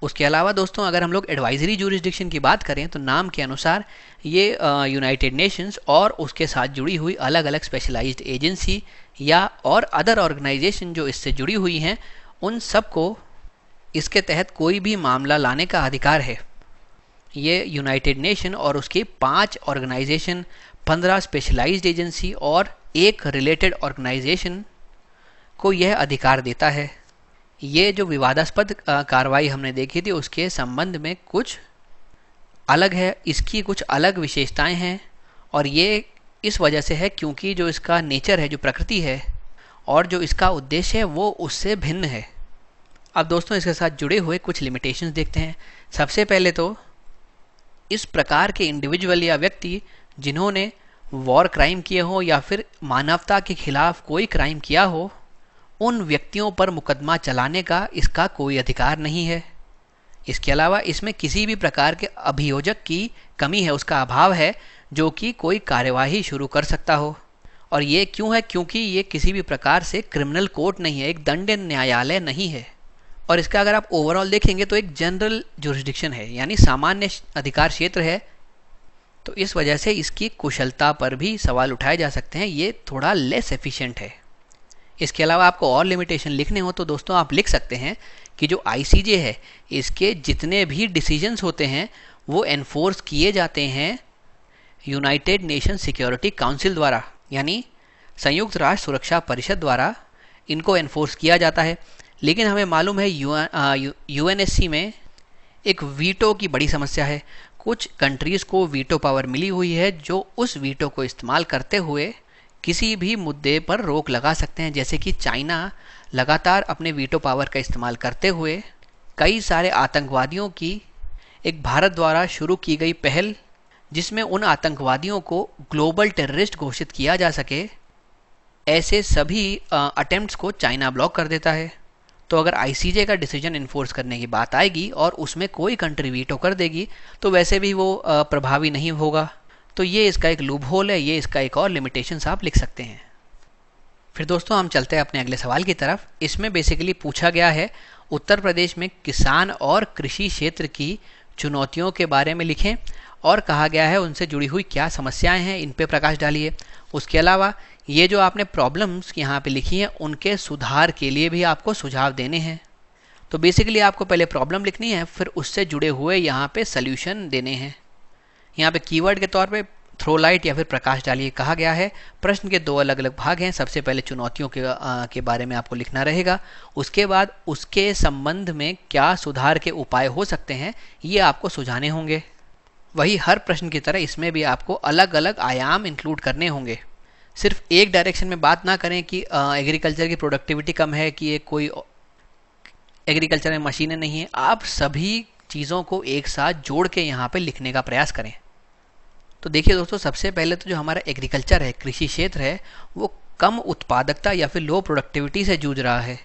उसके अलावा दोस्तों, अगर हम लोग एडवाइजरी ज्यूरिसडिक्शन की बात करें तो नाम के अनुसार ये यूनाइटेड नेशंस और उसके साथ जुड़ी हुई अलग अलग स्पेशलाइज्ड एजेंसी या और अदर ऑर्गेनाइजेशन जो इससे जुड़ी हुई हैं, उन सबको इसके तहत कोई भी मामला लाने का अधिकार है। ये यूनाइटेड नेशन और उसके 5 ऑर्गेनाइजेशन, 15 स्पेशलाइज्ड एजेंसी और एक रिलेटेड ऑर्गेनाइजेशन को यह अधिकार देता है। ये जो विवादास्पद कार्रवाई हमने देखी थी उसके संबंध में कुछ अलग है, इसकी कुछ अलग विशेषताएं हैं और ये इस वजह से है क्योंकि जो इसका नेचर है, जो प्रकृति है और जो इसका उद्देश्य है वो उससे भिन्न है। अब दोस्तों, इसके साथ जुड़े हुए कुछ लिमिटेशंस देखते हैं। सबसे पहले तो इस प्रकार के इंडिविजुअल या व्यक्ति जिन्होंने वॉर क्राइम किए हो या फिर मानवता के खिलाफ कोई क्राइम किया हो, उन व्यक्तियों पर मुकदमा चलाने का इसका कोई अधिकार नहीं है। इसके अलावा इसमें किसी भी प्रकार के अभियोजक की कमी है, उसका अभाव है जो कि कोई कार्यवाही शुरू कर सकता हो। और ये क्यों है? क्योंकि ये किसी भी प्रकार से क्रिमिनल कोर्ट नहीं है, एक दंड न्यायालय नहीं है। और इसका अगर आप ओवरऑल देखेंगे तो एक जनरल जुरिसडिक्शन है, यानी सामान्य अधिकार क्षेत्र है। तो इस वजह से इसकी कुशलता पर भी सवाल उठाए जा सकते हैं, ये थोड़ा लेस एफिशिएंट है। इसके अलावा आपको और लिमिटेशन लिखने हो तो दोस्तों आप लिख सकते हैं कि जो आईसीजे है इसके जितने भी डिसीजंस होते हैं वो एनफोर्स किए जाते हैं यूनाइटेड नेशन सिक्योरिटी काउंसिल द्वारा, यानी संयुक्त राष्ट्र सुरक्षा परिषद द्वारा इनको एनफोर्स किया जाता है। लेकिन हमें मालूम है यूएनएससी में एक वीटो की बड़ी समस्या है। कुछ कंट्रीज़ को वीटो पावर मिली हुई है जो उस वीटो को इस्तेमाल करते हुए किसी भी मुद्दे पर रोक लगा सकते हैं। जैसे कि चाइना लगातार अपने वीटो पावर का इस्तेमाल करते हुए कई सारे आतंकवादियों की एक भारत द्वारा शुरू की गई पहल, जिसमें उन आतंकवादियों को ग्लोबल टेररिस्ट घोषित किया जा सके, ऐसे सभी अटेम्प्ट्स को चाइना ब्लॉक कर देता है। तो अगर आईसीजे का डिसीजन इन्फोर्स करने की बात आएगी और उसमें कोई कंट्री वीटो कर देगी तो वैसे भी वो प्रभावी नहीं होगा। तो ये इसका एक लूप होल है, ये इसका एक और लिमिटेशंस आप लिख सकते हैं। फिर दोस्तों हम चलते हैं अपने अगले सवाल की तरफ। इसमें बेसिकली पूछा गया है उत्तर प्रदेश में किसान और कृषि क्षेत्र की चुनौतियों के बारे में लिखें और कहा गया है उनसे जुड़ी हुई क्या समस्याएं हैं, इन पे प्रकाश डालिए। उसके अलावा ये जो आपने प्रॉब्लम्स यहाँ पे लिखी हैं उनके सुधार के लिए भी आपको सुझाव देने हैं। तो बेसिकली आपको पहले प्रॉब्लम लिखनी है, फिर उससे जुड़े हुए यहाँ पे सल्यूशन देने हैं। यहाँ पे कीवर्ड के तौर पे थ्रो लाइट या फिर प्रकाश डालिए कहा गया है। प्रश्न के 2 अलग अलग भाग हैं। सबसे पहले चुनौतियों के बारे में आपको लिखना रहेगा, उसके बाद उसके संबंध में क्या सुधार के उपाय हो सकते हैं ये आपको सुझाने होंगे। वही हर प्रश्न की तरह इसमें भी आपको अलग अलग आयाम इंक्लूड करने होंगे। सिर्फ एक डायरेक्शन में बात ना करें कि एग्रीकल्चर की प्रोडक्टिविटी कम है, कि कोई एग्रीकल्चर में मशीनें नहीं है। आप सभी चीज़ों को एक साथ जोड़ के यहाँ पे लिखने का प्रयास करें। तो देखिए दोस्तों, सबसे पहले तो जो हमारा एग्रीकल्चर है, कृषि क्षेत्र है, वो कम उत्पादकता या फिर लो प्रोडक्टिविटी से जूझ रहा है।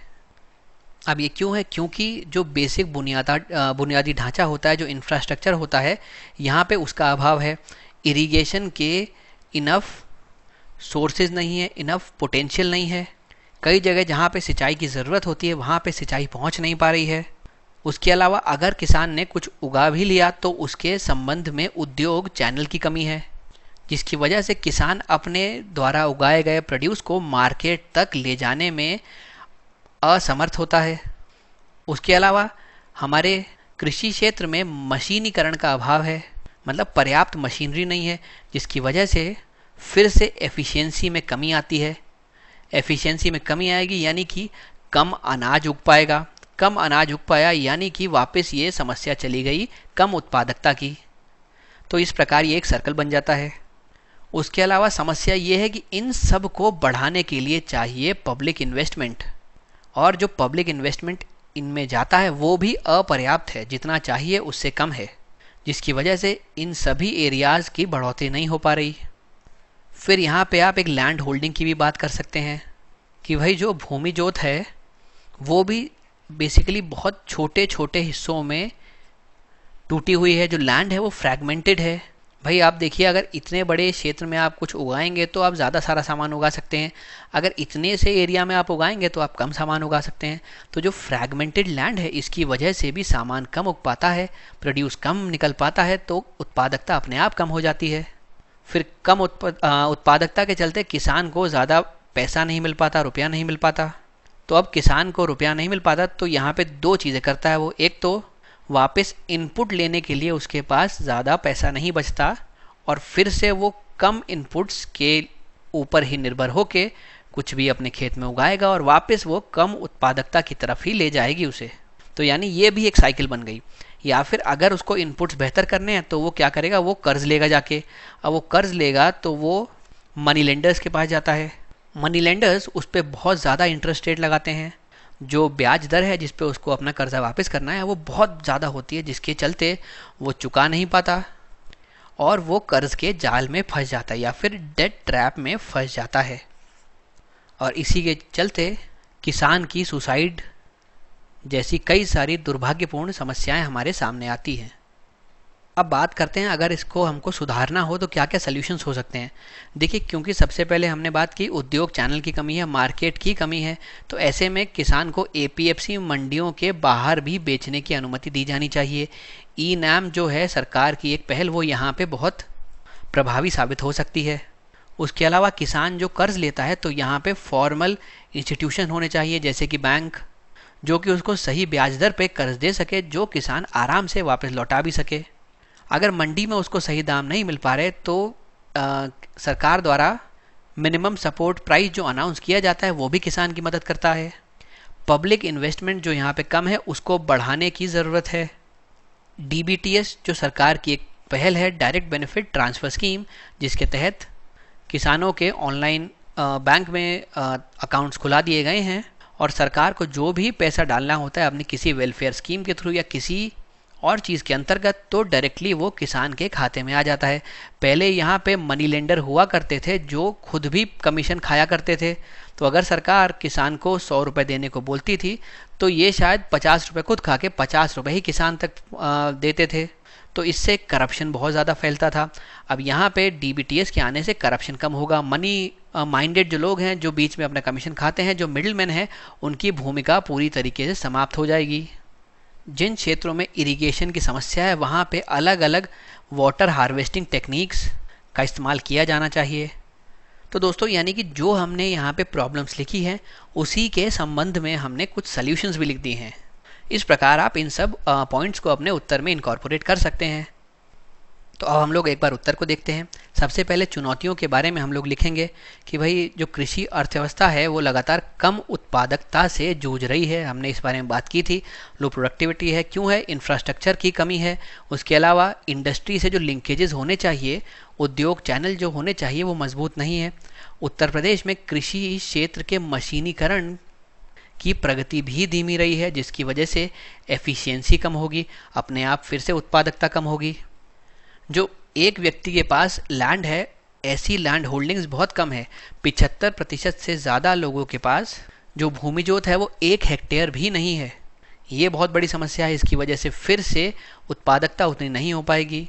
अब ये क्यों है? क्योंकि जो बेसिक बुनियादी ढांचा होता है, जो इंफ्रास्ट्रक्चर होता है, यहाँ पे उसका अभाव है। इरिगेशन के इनफ सोर्सेज नहीं है, इनफ पोटेंशियल नहीं है। कई जगह जहाँ पे सिंचाई की ज़रूरत होती है वहाँ पे सिंचाई पहुँच नहीं पा रही है। उसके अलावा अगर किसान ने कुछ उगा भी लिया तो उसके संबंध में उद्योग चैनल की कमी है, जिसकी वजह से किसान अपने द्वारा उगाए गए प्रोड्यूस को मार्केट तक ले जाने में असमर्थ होता है। उसके अलावा हमारे कृषि क्षेत्र में मशीनीकरण का अभाव है, मतलब पर्याप्त मशीनरी नहीं है, जिसकी वजह से फिर से एफिशिएंसी में कमी आती है। एफिशिएंसी में कमी आएगी यानी कि कम अनाज उग पाएगा, कम अनाज उग पाया, यानी कि वापस ये समस्या चली गई कम उत्पादकता की। तो इस प्रकार ये एक सर्कल बन जाता है। उसके अलावा समस्या ये है कि इन सब को बढ़ाने के लिए चाहिए पब्लिक इन्वेस्टमेंट, और जो पब्लिक इन्वेस्टमेंट इनमें जाता है वो भी अपर्याप्त है, जितना चाहिए उससे कम है, जिसकी वजह से इन सभी एरियाज़ की बढ़ोतरी नहीं हो पा रही। फिर यहाँ पे आप एक लैंड होल्डिंग की भी बात कर सकते हैं कि भाई जो भूमि जोत है वो भी बेसिकली बहुत छोटे छोटे हिस्सों में टूटी हुई है। जो लैंड है वो फ्रैगमेंटेड है। भाई आप देखिए, अगर इतने बड़े क्षेत्र में आप कुछ उगाएंगे तो आप ज़्यादा सारा सामान उगा सकते हैं, अगर इतने से एरिया में आप उगाएंगे तो आप कम सामान उगा सकते हैं। तो जो फ्रैगमेंटेड लैंड है इसकी वजह से भी सामान कम उग पाता है, प्रोड्यूस कम निकल पाता है, तो उत्पादकता अपने आप कम हो जाती है। फिर कम उत्पादकता के चलते किसान को ज़्यादा पैसा नहीं मिल पाता, रुपया नहीं मिल पाता। तो अब किसान को रुपया नहीं मिल पाता तो यहाँ पे दो चीज़ें करता है वो, एक तो वापस इनपुट लेने के लिए उसके पास ज़्यादा पैसा नहीं बचता, और फिर से वो कम इनपुट्स के ऊपर ही निर्भर होके कुछ भी अपने खेत में उगाएगा और वापस वो कम उत्पादकता की तरफ ही ले जाएगी उसे। तो यानी ये भी एक साइकिल बन गई। या फिर अगर उसको इनपुट्स बेहतर करने हैं तो वो क्या करेगा, वो कर्ज लेगा जाके। अब वो कर्ज लेगा तो वो मनी लेंडर्स के पास जाता है। मनी लेंडर्स उस पर बहुत ज़्यादा इंटरेस्ट रेट लगाते हैं। जो ब्याज दर है जिस पे उसको अपना कर्जा वापस करना है वो बहुत ज़्यादा होती है, जिसके चलते वो चुका नहीं पाता और वो कर्ज के जाल में फंस जाता है या फिर डेट ट्रैप में फंस जाता है। और इसी के चलते किसान की सुसाइड जैसी कई सारी दुर्भाग्यपूर्ण समस्याएं हमारे सामने आती हैं। अब बात करते हैं अगर इसको हमको सुधारना हो तो क्या क्या सॉल्यूशंस हो सकते हैं। देखिए, क्योंकि सबसे पहले हमने बात की उद्योग चैनल की कमी है, मार्केट की कमी है, तो ऐसे में किसान को एपीएफसी मंडियों के बाहर भी बेचने की अनुमति दी जानी चाहिए। ई नैम जो है सरकार की एक पहल, वो यहाँ पे बहुत प्रभावी साबित हो सकती है। उसके अलावा किसान जो कर्ज लेता है तो यहाँ पे फॉर्मल इंस्टीट्यूशन होने चाहिए, जैसे कि बैंक, जो कि उसको सही ब्याज दर पे कर्ज दे सके, जो किसान आराम से वापस लौटा भी सके। अगर मंडी में उसको सही दाम नहीं मिल पा रहे तो सरकार द्वारा मिनिमम सपोर्ट प्राइस जो अनाउंस किया जाता है वो भी किसान की मदद करता है। पब्लिक इन्वेस्टमेंट जो यहाँ पे कम है उसको बढ़ाने की ज़रूरत है। डीबीटीएस जो सरकार की एक पहल है, डायरेक्ट बेनिफिट ट्रांसफ़र स्कीम, जिसके तहत किसानों के ऑनलाइन बैंक में अकाउंट्स खुला दिए गए हैं और सरकार को जो भी पैसा डालना होता है अपनी किसी वेलफेयर स्कीम के थ्रू या किसी और चीज़ के अंतर्गत, तो डायरेक्टली वो किसान के खाते में आ जाता है। पहले यहाँ पे मनी लेंडर हुआ करते थे जो खुद भी कमीशन खाया करते थे। तो अगर सरकार किसान को 100 रुपये देने को बोलती थी तो ये शायद 50 रुपये खुद खा के 50 रुपये ही किसान तक देते थे। तो इससे करप्शन बहुत ज़्यादा फैलता था। अब यहाँ पे डीबीटीएस के आने से करप्शन कम होगा। मनी माइंडेड जो लोग हैं जो बीच में अपना कमीशन खाते हैं, जो मिडिलमैन हैं, उनकी भूमिका पूरी तरीके से समाप्त हो जाएगी। जिन क्षेत्रों में इरिगेशन की समस्या है वहाँ पे अलग अलग वाटर हार्वेस्टिंग टेक्निक्स का इस्तेमाल किया जाना चाहिए। तो दोस्तों, यानी कि जो हमने यहाँ पे प्रॉब्लम्स लिखी हैं उसी के संबंध में हमने कुछ सॉल्यूशंस भी लिख दिए हैं। इस प्रकार आप इन सब पॉइंट्स को अपने उत्तर में इनकॉर्पोरेट कर सकते हैं। तो अब हम लोग एक बार उत्तर को देखते हैं। सबसे पहले चुनौतियों के बारे में हम लोग लिखेंगे कि भाई जो कृषि अर्थव्यवस्था है वो लगातार कम उत्पादकता से जूझ रही है। हमने इस बारे में बात की थी। लो प्रोडक्टिविटी है, क्यों है? इंफ्रास्ट्रक्चर की कमी है। उसके अलावा इंडस्ट्री से जो लिंकेजेस होने चाहिए, उद्योग चैनल जो होने चाहिए वो मजबूत नहीं है। उत्तर प्रदेश में कृषि क्षेत्र के मशीनीकरण की प्रगति भी धीमी रही है, जिसकी वजह से एफिशिएंसी कम होगी, अपने आप फिर से उत्पादकता कम होगी। जो एक व्यक्ति के पास लैंड है, ऐसी लैंड होल्डिंग्स बहुत कम है। 75% से ज़्यादा लोगों के पास जो भूमि जोत है वो 1 हेक्टेयर भी नहीं है। ये बहुत बड़ी समस्या है। इसकी वजह से फिर से उत्पादकता उतनी नहीं हो पाएगी।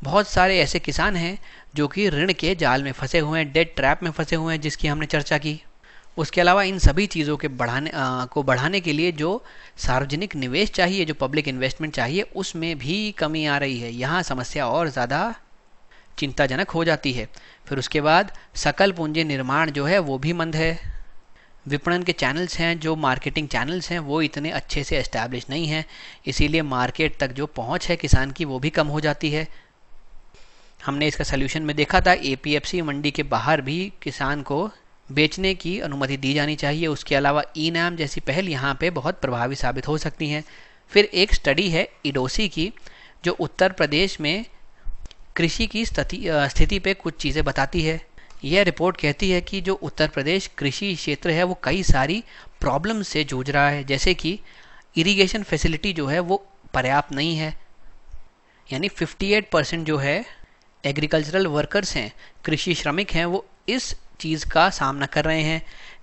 बहुत सारे ऐसे किसान हैं जो कि ऋण के जाल में फंसे हुए हैं, डेट ट्रैप में फंसे हुए हैं, जिसकी हमने चर्चा की। उसके अलावा इन सभी चीज़ों के बढ़ाने के लिए जो सार्वजनिक निवेश चाहिए, जो पब्लिक इन्वेस्टमेंट चाहिए, उसमें भी कमी आ रही है। यहाँ समस्या और ज़्यादा चिंताजनक हो जाती है। फिर उसके बाद सकल पूंजी निर्माण जो है वो भी मंद है। विपणन के चैनल्स हैं, जो मार्केटिंग चैनल्स हैं, वो इतने अच्छे से एस्टैब्लिश नहीं हैं, इसीलिए मार्केट तक जो पहुँच है किसान की वो भी कम हो जाती है। हमने इसका सल्यूशन में देखा था, एपीएफसी मंडी के बाहर भी किसान को बेचने की अनुमति दी जानी चाहिए। उसके अलावा ई नाम जैसी पहल यहाँ पे बहुत प्रभावी साबित हो सकती हैं। फिर एक स्टडी है इडोसी की, जो उत्तर प्रदेश में कृषि की स्थिति पे कुछ चीज़ें बताती है। यह रिपोर्ट कहती है कि जो उत्तर प्रदेश कृषि क्षेत्र है वो कई सारी प्रॉब्लम से जूझ रहा है, जैसे कि इरिगेशन फैसिलिटी जो है वो पर्याप्त नहीं है, यानी 58% जो है एग्रीकल्चरल वर्कर्स हैं, कृषि श्रमिक हैं, वो इस चीज़ का सामना कर रहे हैं।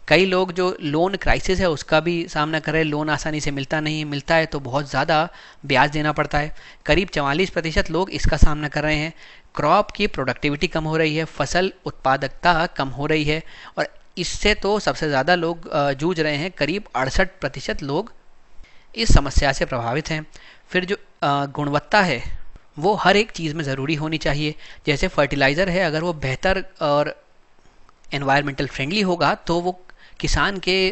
कई लोग जो लोन क्राइसिस है उसका भी सामना कर रहे हैं, लोन आसानी से मिलता नहीं, मिलता है तो बहुत ज़्यादा ब्याज देना पड़ता है। करीब 44% लोग इसका सामना कर रहे हैं। क्रॉप की प्रोडक्टिविटी कम हो रही है, फसल उत्पादकता कम हो रही है, और इससे तो सबसे ज़्यादा लोग जूझ रहे हैं। करीब 68% लोग इस समस्या से प्रभावित हैं। फिर जो गुणवत्ता है वो हर एक चीज़ में ज़रूरी होनी चाहिए। जैसे फर्टिलाइज़र है, अगर वो बेहतर और एनवायरमेंटल फ्रेंडली होगा तो वो किसान के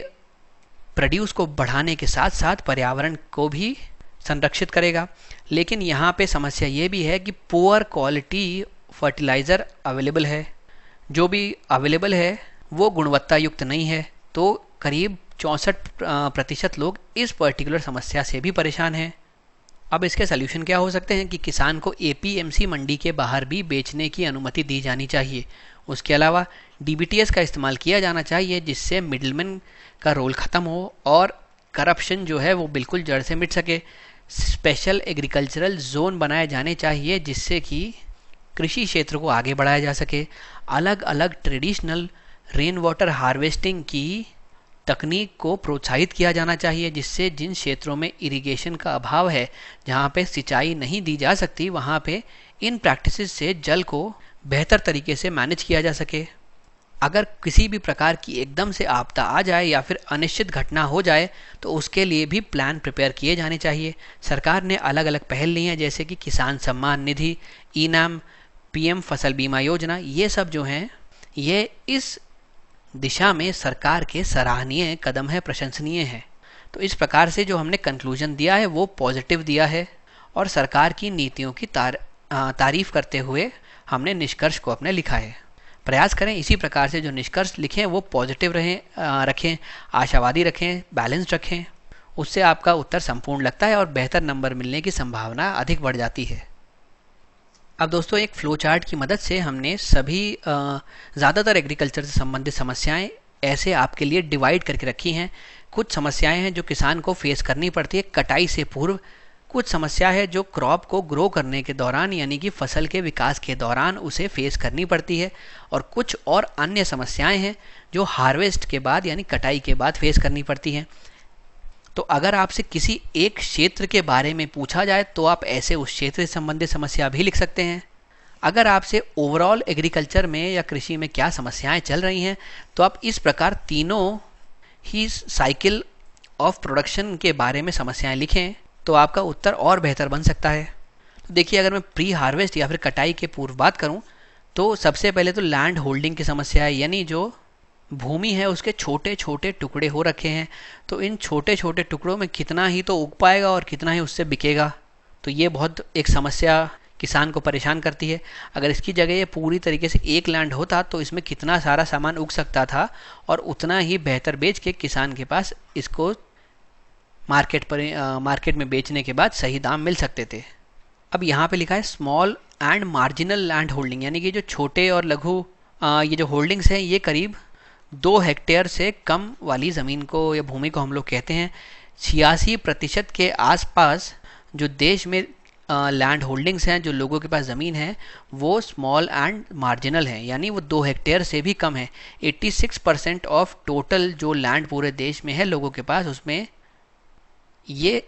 प्रोड्यूस को बढ़ाने के साथ साथ पर्यावरण को भी संरक्षित करेगा। लेकिन यहाँ पे समस्या ये भी है कि पुअर क्वालिटी फर्टिलाइज़र अवेलेबल है, जो भी अवेलेबल है वो गुणवत्ता युक्त नहीं है। तो करीब 64% लोग इस पर्टिकुलर समस्या से भी परेशान हैं। अब इसके सल्यूशन क्या हो सकते हैं कि किसान को एपीएमसी मंडी के बाहर भी बेचने की अनुमति दी जानी चाहिए। उसके अलावा डीबीटीएस का इस्तेमाल किया जाना चाहिए, जिससे मिडलमैन का रोल ख़त्म हो और करप्शन जो है वो बिल्कुल जड़ से मिट सके। स्पेशल एग्रीकल्चरल जोन बनाए जाने चाहिए, जिससे कि कृषि क्षेत्र को आगे बढ़ाया जा सके। अलग अलग ट्रेडिशनल रेन वाटर हार्वेस्टिंग की तकनीक को प्रोत्साहित किया जाना चाहिए, जिससे जिन क्षेत्रों में इरिगेशन का अभाव है, जहाँ पे सिंचाई नहीं दी जा सकती, वहाँ पे इन प्रैक्टिसेस से जल को बेहतर तरीके से मैनेज किया जा सके। अगर किसी भी प्रकार की एकदम से आपदा आ जाए या फिर अनिश्चित घटना हो जाए तो उसके लिए भी प्लान प्रिपेयर किए जाने चाहिए। सरकार ने अलग अलग पहल ली हैं, जैसे कि किसान सम्मान निधि, ई नाम, पीएम फसल बीमा योजना। ये सब जो हैं ये इस दिशा में सरकार के सराहनीय कदम है, प्रशंसनीय है। तो इस प्रकार से जो हमने कंक्लूजन दिया है वो पॉजिटिव दिया है, और सरकार की नीतियों की तारीफ करते हुए हमने निष्कर्ष को अपने लिखा है। प्रयास करें इसी प्रकार से जो निष्कर्ष लिखें वो पॉजिटिव रखें, आशावादी रखें, बैलेंस्ड रखें। उससे आपका उत्तर संपूर्ण लगता है और बेहतर नंबर मिलने की संभावना अधिक बढ़ जाती है। अब दोस्तों, एक फ्लो चार्ट की मदद से हमने सभी ज़्यादातर एग्रीकल्चर से संबंधित समस्याएं ऐसे आपके लिए डिवाइड करके रखी हैं। कुछ समस्याएं हैं जो किसान को फेस करनी पड़ती है कटाई से पूर्व, कुछ समस्या है जो क्रॉप को ग्रो करने के दौरान यानी कि फसल के विकास के दौरान उसे फेस करनी पड़ती है, और कुछ और अन्य समस्याएं हैं जो हार्वेस्ट के बाद यानी कटाई के बाद फेस करनी पड़ती हैं। तो अगर आपसे किसी एक क्षेत्र के बारे में पूछा जाए तो आप ऐसे उस क्षेत्र से संबंधित समस्या भी लिख सकते हैं। अगर आपसे ओवरऑल एग्रीकल्चर में या कृषि में क्या समस्याएं चल रही हैं तो आप इस प्रकार तीनों ही साइकिल ऑफ प्रोडक्शन के बारे में समस्याएं लिखें तो आपका उत्तर और बेहतर बन सकता है। तो देखिए, अगर मैं प्री हार्वेस्ट या फिर कटाई के पूर्व बात करूं तो सबसे पहले तो लैंड होल्डिंग की समस्या है, यानी जो भूमि है उसके छोटे छोटे टुकड़े हो रखे हैं, तो इन छोटे छोटे टुकड़ों में कितना ही तो उग पाएगा और कितना ही उससे बिकेगा। तो ये बहुत एक समस्या किसान को परेशान करती है। अगर इसकी जगह ये पूरी तरीके से एक लैंड होता तो इसमें कितना सारा सामान उग सकता था और उतना ही बेहतर बेच के किसान के पास इसको मार्केट में बेचने के बाद सही दाम मिल सकते थे। अब यहाँ पे लिखा है small and marginal land holding, यानी कि जो छोटे और लघु ये जो होल्डिंग्स हैं ये करीब 2 हेक्टेयर से कम वाली ज़मीन को या भूमि को हम लोग कहते हैं। 86% के आसपास जो देश में लैंड होल्डिंग्स हैं, जो लोगों के पास ज़मीन है, वो स्मॉल एंड मार्जिनल हैं, यानी वो 2 हेक्टेयर से भी कम है। 86% ऑफ टोटल जो लैंड पूरे देश में है लोगों के पास, उसमें ये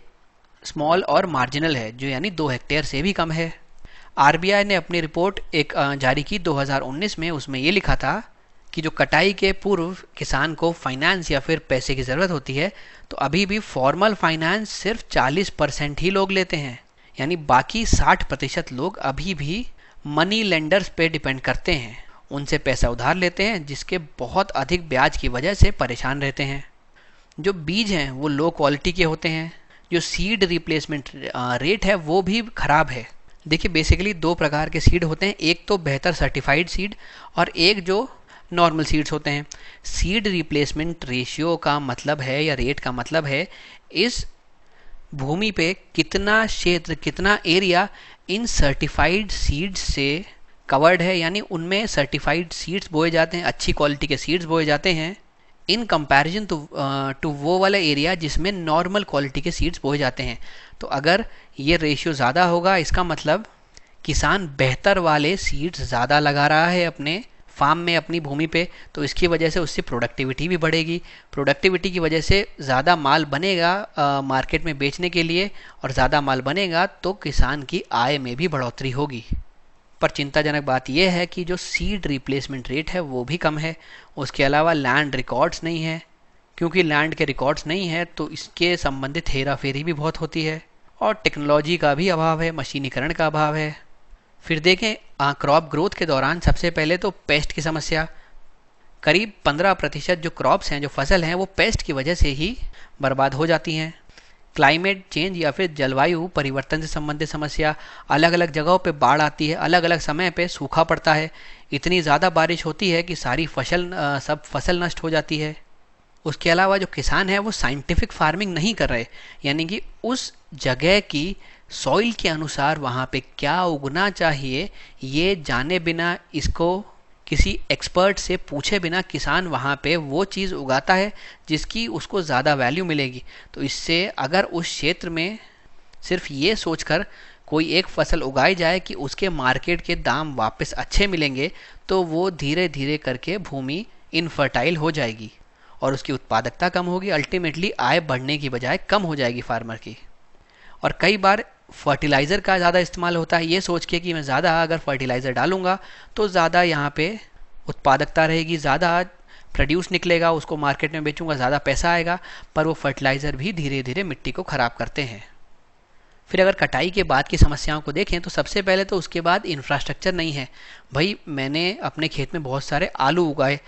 स्मॉल और मार्जिनल है, जो यानी 2 हेक्टेयर से भी कम है। आरबीआई ने अपनी रिपोर्ट एक जारी की 2019 में, उसमें ये लिखा था कि जो कटाई के पूर्व किसान को फाइनेंस या फिर पैसे की ज़रूरत होती है तो अभी भी फॉर्मल फाइनेंस सिर्फ 40% ही लोग लेते हैं, यानी बाकी 60% लोग अभी भी मनी लेंडर्स पे डिपेंड करते हैं, उनसे पैसा उधार लेते हैं, जिसके बहुत अधिक ब्याज की वजह से परेशान रहते हैं। जो बीज हैं वो लो क्वालिटी के होते हैं, जो सीड रिप्लेसमेंट रेट है वो भी ख़राब है। देखिए, बेसिकली 2 प्रकार के सीड होते हैं, एक तो बेहतर सर्टिफाइड सीड और एक जो नॉर्मल सीड्स होते हैं। सीड रिप्लेसमेंट रेशियो का मतलब है या रेट का मतलब है इस भूमि पे कितना क्षेत्र, कितना एरिया इन सर्टिफाइड सीड्स से कवर्ड है, यानी उनमें सर्टिफाइड सीड्स बोए जाते हैं, अच्छी क्वालिटी के सीड्स बोए जाते हैं इन कंपैरिजन टू वो वाला एरिया जिसमें नॉर्मल क्वालिटी के सीड्स बोए जाते हैं। तो अगर ये रेशियो ज़्यादा होगा, इसका मतलब किसान बेहतर वाले सीड्स ज़्यादा लगा रहा है अपने फार्म में, अपनी भूमि पे, तो इसकी वजह से उससे प्रोडक्टिविटी भी बढ़ेगी। प्रोडक्टिविटी की वजह से ज़्यादा माल बनेगा मार्केट में बेचने के लिए, और ज़्यादा माल बनेगा तो किसान की आय में भी बढ़ोतरी होगी। पर चिंताजनक बात यह है कि जो सीड रिप्लेसमेंट रेट है वो भी कम है। उसके अलावा लैंड रिकॉर्ड्स नहीं है, क्योंकि लैंड के रिकॉर्ड्स नहीं है तो इसके संबंधित हेरा फेरी भी बहुत होती है, और टेक्नोलॉजी का भी अभाव है, मशीनीकरण का अभाव है। फिर देखें क्रॉप ग्रोथ के दौरान सबसे पहले तो पेस्ट की समस्या। करीब 15% जो क्रॉप्स हैं, जो फसल हैं, वो पेस्ट की वजह से ही बर्बाद हो जाती हैं। क्लाइमेट चेंज या फिर जलवायु परिवर्तन से संबंधित समस्या, अलग अलग जगहों पे बाढ़ आती है, अलग अलग समय पे सूखा पड़ता है, इतनी ज़्यादा बारिश होती है कि सारी सब फसल नष्ट हो जाती है। उसके अलावा जो किसान है वो साइंटिफिक फार्मिंग नहीं कर रहे, यानी कि उस जगह की सॉइल के अनुसार वहाँ पे क्या उगना चाहिए ये जाने बिना, इसको किसी एक्सपर्ट से पूछे बिना किसान वहाँ पे वो चीज़ उगाता है जिसकी उसको ज़्यादा वैल्यू मिलेगी। तो इससे अगर उस क्षेत्र में सिर्फ ये सोचकर कोई एक फसल उगाई जाए कि उसके मार्केट के दाम वापस अच्छे मिलेंगे, तो वो धीरे धीरे करके भूमि इनफर्टाइल हो जाएगी और उसकी उत्पादकता कम होगी, अल्टीमेटली आय बढ़ने की बजाय कम हो जाएगी फार्मर की। और कई बार फर्टिलाइज़र का ज़्यादा इस्तेमाल होता है, ये सोच के कि मैं ज़्यादा अगर फर्टिलाइज़र डालूंगा तो ज़्यादा यहाँ पे उत्पादकता रहेगी, ज़्यादा प्रोड्यूस निकलेगा, उसको मार्केट में बेचूंगा, ज़्यादा पैसा आएगा। पर वो फर्टिलाइज़र भी धीरे धीरे मिट्टी को ख़राब करते हैं। फिर अगर कटाई के बाद की समस्याओं को देखें तो सबसे पहले तो उसके बाद इंफ्रास्ट्रक्चर नहीं है। भाई मैंने अपने खेत में बहुत सारे आलू उगाए,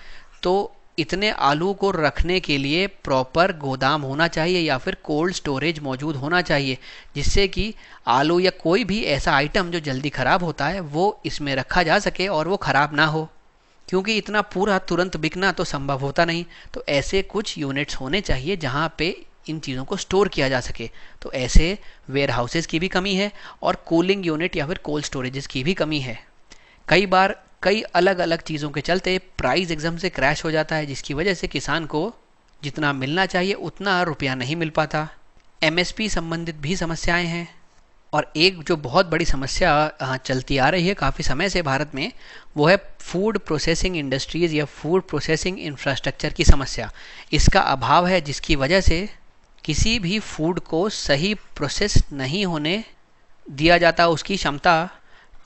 तो इतने आलू को रखने के लिए प्रॉपर गोदाम होना चाहिए या फिर कोल्ड स्टोरेज मौजूद होना चाहिए, जिससे कि आलू या कोई भी ऐसा आइटम जो जल्दी ख़राब होता है वो इसमें रखा जा सके और वो ख़राब ना हो, क्योंकि इतना पूरा तुरंत बिकना तो संभव होता नहीं। तो ऐसे कुछ यूनिट्स होने चाहिए जहाँ पे इन चीज़ों को स्टोर किया जा सके। तो ऐसे वेयर हाउसेज़ की भी कमी है और कूलिंग यूनिट या फिर कोल्ड स्टोरेजेस की भी कमी है। कई बार कई अलग अलग चीज़ों के चलते प्राइस एकदम से क्रैश हो जाता है, जिसकी वजह से किसान को जितना मिलना चाहिए उतना रुपया नहीं मिल पाता। एमएसपी संबंधित भी समस्याएं हैं। और एक जो बहुत बड़ी समस्या चलती आ रही है काफ़ी समय से भारत में, वो है फूड प्रोसेसिंग इंडस्ट्रीज़ या फूड प्रोसेसिंग इंफ्रास्ट्रक्चर की समस्या। इसका अभाव है, जिसकी वजह से किसी भी फूड को सही प्रोसेस नहीं होने दिया जाता, उसकी क्षमता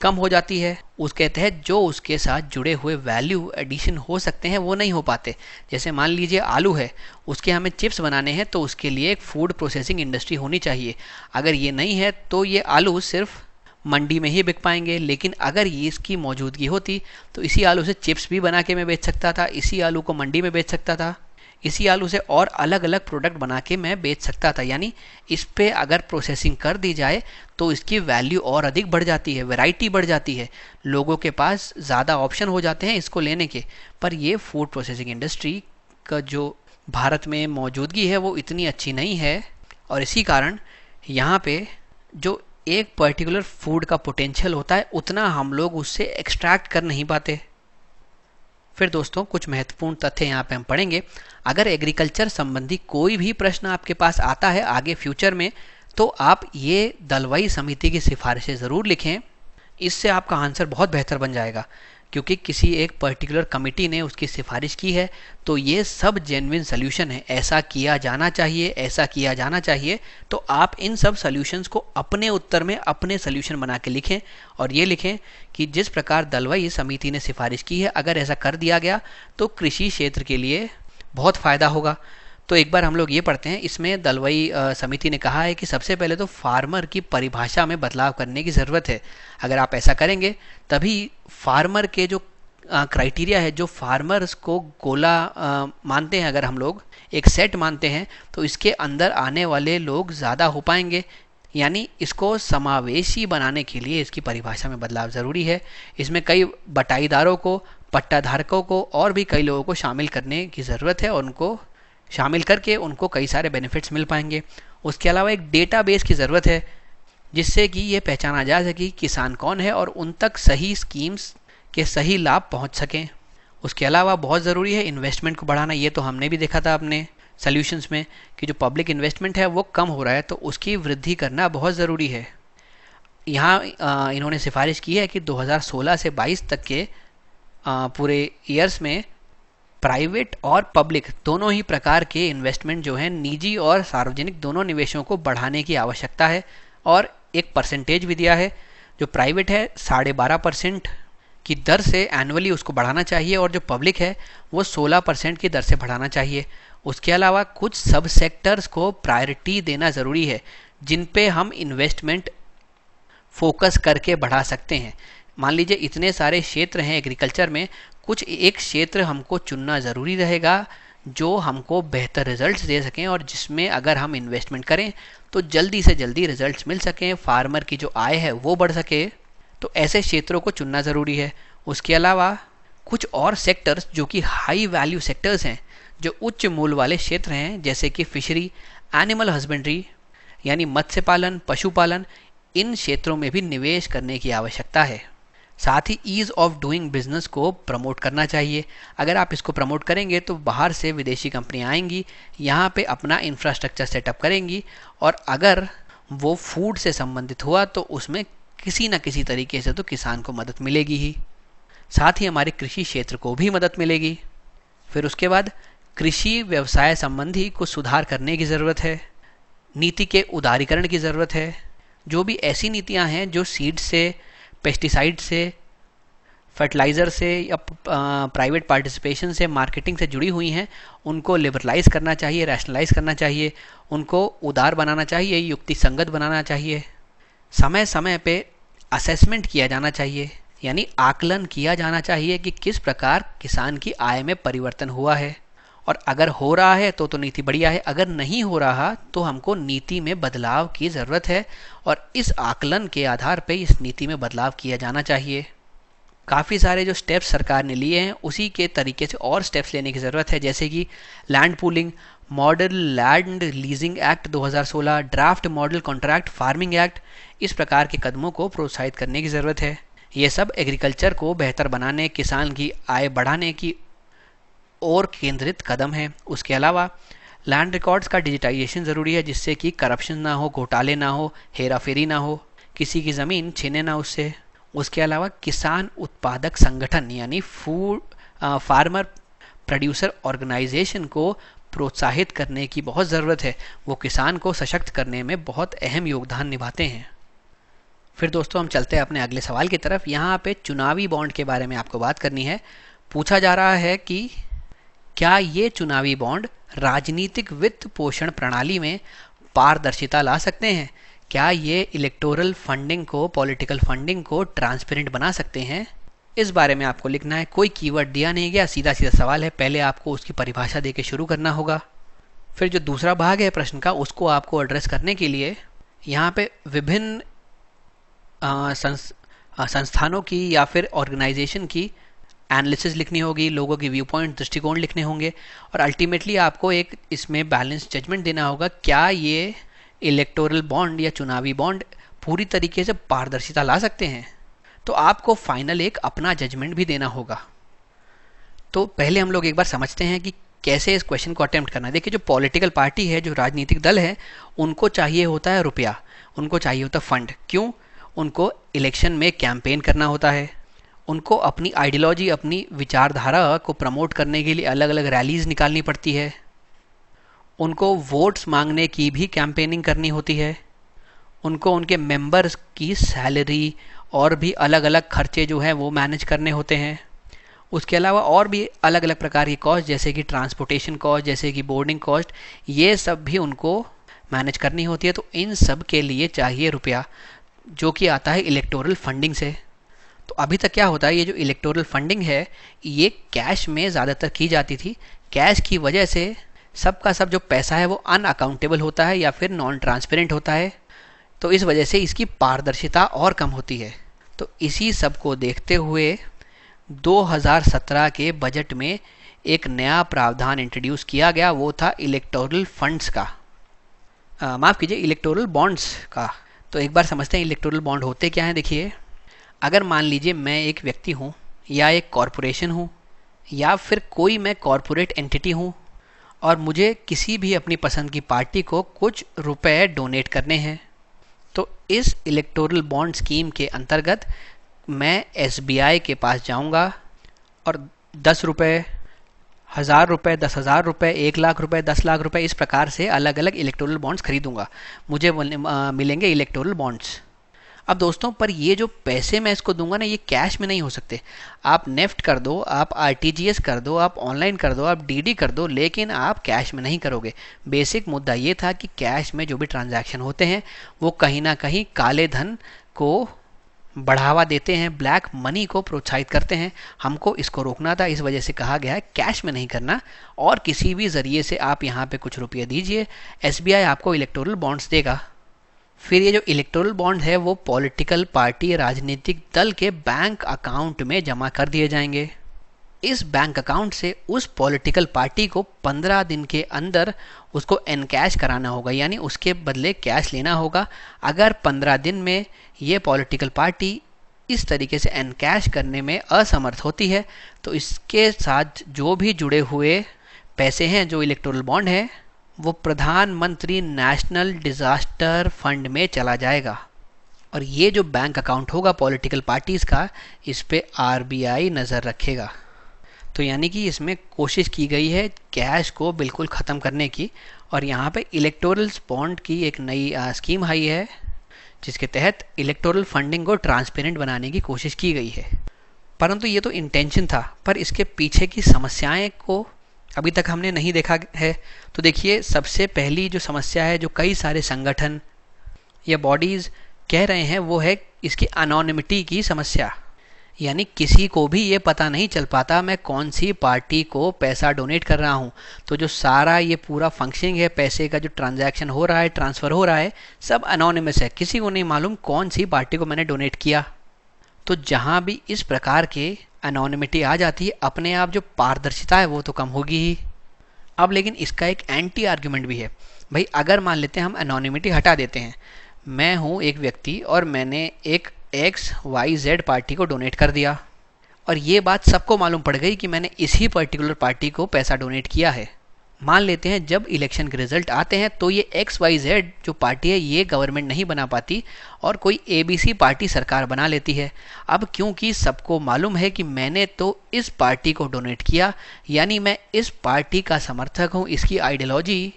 कम हो जाती है। उसके तहत जो उसके साथ जुड़े हुए वैल्यू एडिशन हो सकते हैं वो नहीं हो पाते। जैसे मान लीजिए आलू है, उसके हमें चिप्स बनाने हैं तो उसके लिए एक फूड प्रोसेसिंग इंडस्ट्री होनी चाहिए। अगर ये नहीं है तो ये आलू सिर्फ मंडी में ही बिक पाएंगे। लेकिन अगर ये इसकी मौजूदगी होती तो इसी आलू से चिप्स भी बना के मैं बेच सकता था, इसी आलू को मंडी में बेच सकता था, इसी आलू से और अलग अलग प्रोडक्ट बना के मैं बेच सकता था। यानी इस पे अगर प्रोसेसिंग कर दी जाए तो इसकी वैल्यू और अधिक बढ़ जाती है, वैरायटी बढ़ जाती है, लोगों के पास ज़्यादा ऑप्शन हो जाते हैं इसको लेने के। पर ये फूड प्रोसेसिंग इंडस्ट्री का जो भारत में मौजूदगी है वो इतनी अच्छी नहीं है, और इसी कारण यहाँ पे जो एक पर्टिकुलर फूड का पोटेंशियल होता है उतना हम लोग उससे एक्सट्रैक्ट कर नहीं पाते। फिर दोस्तों कुछ महत्वपूर्ण तथ्य यहाँ पे हम पढ़ेंगे। अगर एग्रीकल्चर संबंधी कोई भी प्रश्न आपके पास आता है आगे फ्यूचर में, तो आप ये दलवाई समिति की सिफारिशें ज़रूर लिखें। इससे आपका आंसर बहुत बेहतर बन जाएगा, क्योंकि किसी एक पर्टिकुलर कमेटी ने उसकी सिफारिश की है तो ये सब जेन्युइन सल्यूशन है, ऐसा किया जाना चाहिए, ऐसा किया जाना चाहिए। तो आप इन सब सल्यूशंस को अपने उत्तर में अपने सल्यूशन बना के लिखें, और ये लिखें कि जिस प्रकार दलवाई समिति ने सिफारिश की है अगर ऐसा कर दिया गया तो कृषि क्षेत्र के लिए बहुत फ़ायदा होगा। तो एक बार हम लोग ये पढ़ते हैं। इसमें दलवाई समिति ने कहा है कि सबसे पहले तो फार्मर की परिभाषा में बदलाव करने की ज़रूरत है। अगर आप ऐसा करेंगे तभी फार्मर के जो क्राइटेरिया है, जो फार्मर्स को गोला मानते हैं, अगर हम लोग एक सेट मानते हैं तो इसके अंदर आने वाले लोग ज़्यादा हो पाएंगे। यानी इसको समावेशी बनाने के लिए इसकी परिभाषा में बदलाव ज़रूरी है। इसमें कई बटाईदारों को पट्टाधारकों को और भी कई लोगों को शामिल करने की ज़रूरत है और उनको शामिल करके उनको कई सारे बेनिफिट्स मिल पाएंगे। उसके अलावा एक डेटाबेस की ज़रूरत है जिससे कि ये पहचाना जा सके किसान कौन है और उन तक सही स्कीम्स के सही लाभ पहुंच सकें। उसके अलावा बहुत ज़रूरी है इन्वेस्टमेंट को बढ़ाना। ये तो हमने भी देखा था अपने सॉल्यूशंस में कि जो पब्लिक इन्वेस्टमेंट है वो कम हो रहा है, तो उसकी वृद्धि करना बहुत ज़रूरी है। यहाँ इन्होंने सिफारिश की है कि 2016 से 22 तक के पूरे ईयर्स में प्राइवेट और पब्लिक दोनों ही प्रकार के इन्वेस्टमेंट जो हैं, निजी और सार्वजनिक दोनों निवेशों को बढ़ाने की आवश्यकता है। और एक परसेंटेज भी दिया है, जो प्राइवेट है 12.5% की दर से एनुअली उसको बढ़ाना चाहिए और जो पब्लिक है वो 16% की दर से बढ़ाना चाहिए। उसके अलावा कुछ सब सेक्टर्स को प्रायोरिटी देना ज़रूरी है जिन पे हम इन्वेस्टमेंट फोकस करके बढ़ा सकते हैं। मान लीजिए इतने सारे क्षेत्र हैं एग्रीकल्चर में, कुछ एक क्षेत्र हमको चुनना ज़रूरी रहेगा जो हमको बेहतर रिजल्ट्स दे सकें और जिसमें अगर हम इन्वेस्टमेंट करें तो जल्दी से जल्दी रिजल्ट्स मिल सकें, फार्मर की जो आय है वो बढ़ सके। तो ऐसे क्षेत्रों को चुनना ज़रूरी है। उसके अलावा कुछ और सेक्टर्स जो कि हाई वैल्यू सेक्टर्स हैं, जो उच्च मूल्य वाले क्षेत्र हैं, जैसे कि फिशरी, एनिमल हस्बेंड्री यानी मत्स्य पालन, पशुपालन, इन क्षेत्रों में भी निवेश करने की आवश्यकता है। साथ ही ईज़ ऑफ डूइंग बिजनेस को प्रमोट करना चाहिए। अगर आप इसको प्रमोट करेंगे तो बाहर से विदेशी कंपनियां आएंगी, यहाँ पे अपना इंफ्रास्ट्रक्चर सेटअप करेंगी और अगर वो फूड से संबंधित हुआ तो उसमें किसी न किसी तरीके से तो किसान को मदद मिलेगी ही। साथ ही हमारे कृषि क्षेत्र को भी मदद मिलेगी। फिर उसके बाद कृषि व्यवसाय संबंधी कुछ सुधार करने की ज़रूरत है। नीति के उदारीकरण की ज़रूरत है। जो भी ऐसी नीतियां हैं जो सीड से, पेस्टिसाइड से, फर्टिलाइज़र से या प्राइवेट पार्टिसिपेशन से, मार्केटिंग से जुड़ी हुई हैं, उनको लिबरलाइज करना चाहिए, रैशनलाइज करना चाहिए, उनको उदार बनाना चाहिए, युक्ति संगत बनाना चाहिए। समय समय पे असेसमेंट किया जाना चाहिए, यानी आकलन किया जाना चाहिए कि किस प्रकार किसान की आय में परिवर्तन हुआ है और अगर हो रहा है तो नीति बढ़िया है, अगर नहीं हो रहा तो हमको नीति में बदलाव की ज़रूरत है और इस आकलन के आधार पे इस नीति में बदलाव किया जाना चाहिए। काफ़ी सारे जो स्टेप्स सरकार ने लिए हैं उसी के तरीके से और स्टेप्स लेने की ज़रूरत है, जैसे कि land pooling, model land leasing act 2016, draft model contract farming act, इस प्रकार के कदमों को प्रोत्साहित करने की ज़रूरत है। ये सब एग्रीकल्चर को बेहतर बनाने, किसान की आय बढ़ाने की और केंद्रित कदम है। उसके अलावा लैंड रिकॉर्ड्स का डिजिटाइजेशन ज़रूरी है जिससे कि करप्शन ना हो, घोटाले ना हो, हेराफेरी ना हो, किसी की ज़मीन छीने ना उससे। उसके अलावा किसान उत्पादक संगठन यानी फार्मर प्रोड्यूसर ऑर्गेनाइजेशन को प्रोत्साहित करने की बहुत ज़रूरत है। वो किसान को सशक्त करने में बहुत अहम योगदान निभाते हैं। फिर दोस्तों हम चलते हैं अपने अगले सवाल की तरफ। यहाँ पे चुनावी बॉन्ड के बारे में आपको बात करनी है। पूछा जा रहा है कि क्या ये चुनावी बॉन्ड राजनीतिक वित्त पोषण प्रणाली में पारदर्शिता ला सकते हैं? क्या ये इलेक्टोरल फंडिंग को, पॉलिटिकल फंडिंग को ट्रांसपेरेंट बना सकते हैं? इस बारे में आपको लिखना है। कोई कीवर्ड दिया नहीं गया, सीधा सीधा सवाल है। पहले आपको उसकी परिभाषा देके शुरू करना होगा। फिर जो दूसरा भाग है प्रश्न का, उसको आपको एड्रेस करने के लिए यहाँ पे विभिन्न संस्थानों की या फिर ऑर्गेनाइजेशन की एनालिसिस लिखनी होगी, लोगों की व्यू पॉइंट, दृष्टिकोण लिखने होंगे और अल्टीमेटली आपको एक इसमें बैलेंस जजमेंट देना होगा। क्या ये इलेक्टोरल बॉन्ड या चुनावी बॉन्ड पूरी तरीके से पारदर्शिता ला सकते हैं? तो आपको फाइनल एक अपना जजमेंट भी देना होगा। तो पहले हम लोग एक बार समझते हैं कि कैसे इस क्वेश्चन को अटेम्प्ट करना है। देखिए, जो पॉलिटिकल पार्टी है, जो राजनीतिक दल है, उनको चाहिए होता है रुपया, उनको चाहिए होता है फंड। क्यों? उनको इलेक्शन में कैंपेन करना होता है, उनको अपनी आइडियोलॉजी, अपनी विचारधारा को प्रमोट करने के लिए अलग अलग रैलीज निकालनी पड़ती है, उनको वोट्स मांगने की भी कैंपेनिंग करनी होती है, उनको उनके मेंबर्स की सैलरी और भी अलग अलग खर्चे जो हैं वो मैनेज करने होते हैं। उसके अलावा और भी अलग अलग प्रकार की कॉस्ट, जैसे कि ट्रांसपोर्टेशन कॉस्ट, जैसे कि बोर्डिंग कॉस्ट, ये सब भी उनको मैनेज करनी होती है। तो इन सब के लिए चाहिए रुपया, जो कि आता है इलेक्टोरल फंडिंग से। तो अभी तक क्या होता है, ये जो इलेक्टोरल फंडिंग है ये कैश में ज़्यादातर की जाती थी। कैश की वजह से सबका सब जो पैसा है वो अनअकाउंटेबल होता है या फिर नॉन ट्रांसपेरेंट होता है, तो इस वजह से इसकी पारदर्शिता और कम होती है। तो इसी सब को देखते हुए 2017 के बजट में एक नया प्रावधान इंट्रोड्यूस किया गया, वो था इलेक्टोरल फंड्स का, माफ़ कीजिए इलेक्टोरल बॉन्ड्स का। तो एक बार समझते हैं इलेक्टोरल बॉन्ड होते क्या हैं। देखिए, अगर मान लीजिए मैं एक व्यक्ति हूँ या एक कॉरपोरेशन हूँ या फिर कोई मैं कॉरपोरेट एंटिटी हूँ और मुझे किसी भी अपनी पसंद की पार्टी को कुछ रुपए डोनेट करने हैं, तो इस इलेक्टोरल बॉन्ड स्कीम के अंतर्गत मैं SBI के पास जाऊंगा और 10 रुपये, 1000 रुपये, 10,000 रुपये, 1 लाख रुपये, 10 लाख रुपये, इस प्रकार से अलग अलग इलेक्टोरल बॉन्ड्स खरीदूंगा, मुझे मिलेंगे इलेक्टोरल बॉन्ड्स। अब दोस्तों, पर ये जो पैसे मैं इसको दूंगा ना, ये कैश में नहीं हो सकते। आप नेफ्ट कर दो, आप RTGS कर दो, आप ऑनलाइन कर दो, आप DD कर दो, लेकिन आप कैश में नहीं करोगे। बेसिक मुद्दा ये था कि कैश में जो भी ट्रांजैक्शन होते हैं वो कहीं ना कहीं काले धन को बढ़ावा देते हैं, ब्लैक मनी को प्रोत्साहित करते हैं। हमको इसको रोकना था, इस वजह से कहा गया है कैश में नहीं करना और किसी भी ज़रिए से आप यहाँ पे कुछ रुपये दीजिए, SBI आपको इलेक्टोरल बॉन्ड्स देगा। फिर ये जो इलेक्टोरल बॉन्ड है वो पॉलिटिकल पार्टी, राजनीतिक दल के बैंक अकाउंट में जमा कर दिए जाएंगे। इस बैंक अकाउंट से उस पॉलिटिकल पार्टी को 15 दिन के अंदर उसको एनकैश कराना होगा, यानी उसके बदले कैश लेना होगा। अगर 15 दिन में ये पॉलिटिकल पार्टी इस तरीके से एनकैश करने में असमर्थ होती है तो इसके साथ जो भी जुड़े हुए पैसे हैं, जो इलेक्टोरल बॉन्ड है, वो प्रधानमंत्री नेशनल डिजास्टर फंड में चला जाएगा। और ये जो बैंक अकाउंट होगा पॉलिटिकल पार्टीज़ का, इस पे RBI नज़र रखेगा। तो यानी कि इसमें कोशिश की गई है कैश को बिल्कुल ख़त्म करने की। और यहाँ पे इलेक्टोरल बॉन्ड की एक नई स्कीम आई है जिसके तहत इलेक्टोरल फंडिंग को ट्रांसपेरेंट बनाने की कोशिश की गई है। परंतु ये तो इंटेंशन था, पर इसके पीछे की समस्याएं को अभी तक हमने नहीं देखा है। तो देखिए, सबसे पहली जो समस्या है, जो कई सारे संगठन या बॉडीज़ कह रहे हैं, वो है इसकी अनोनिमिटी की समस्या। यानी किसी को भी ये पता नहीं चल पाता मैं कौन सी पार्टी को पैसा डोनेट कर रहा हूँ। तो जो सारा ये पूरा फंक्शनिंग है, पैसे का जो ट्रांजैक्शन हो रहा है, ट्रांसफ़र हो रहा है, सब अनोनिमस है, किसी को नहीं मालूम कौन सी पार्टी को मैंने डोनेट किया। तो जहाँ भी इस प्रकार के अनोनिमिटी आ जाती है, अपने आप जो पारदर्शिता है वो तो कम होगी ही। अब लेकिन इसका एक एंटी आर्ग्यूमेंट भी है। भाई, अगर मान लेते हैं हम अनोनिमिटी हटा देते हैं, मैं हूँ एक व्यक्ति और मैंने एक XYZ पार्टी को डोनेट कर दिया और ये बात सबको मालूम पड़ गई कि मैंने इसी पर्टिकुलर पार्टी को पैसा डोनेट किया है। मान लेते हैं जब इलेक्शन के रिजल्ट आते हैं तो ये XYZ जो पार्टी है ये गवर्नमेंट नहीं बना पाती और कोई ABC पार्टी सरकार बना लेती है। अब क्योंकि सबको मालूम है कि मैंने तो इस पार्टी को डोनेट किया, यानी मैं इस पार्टी का समर्थक हूँ, इसकी आइडियोलॉजी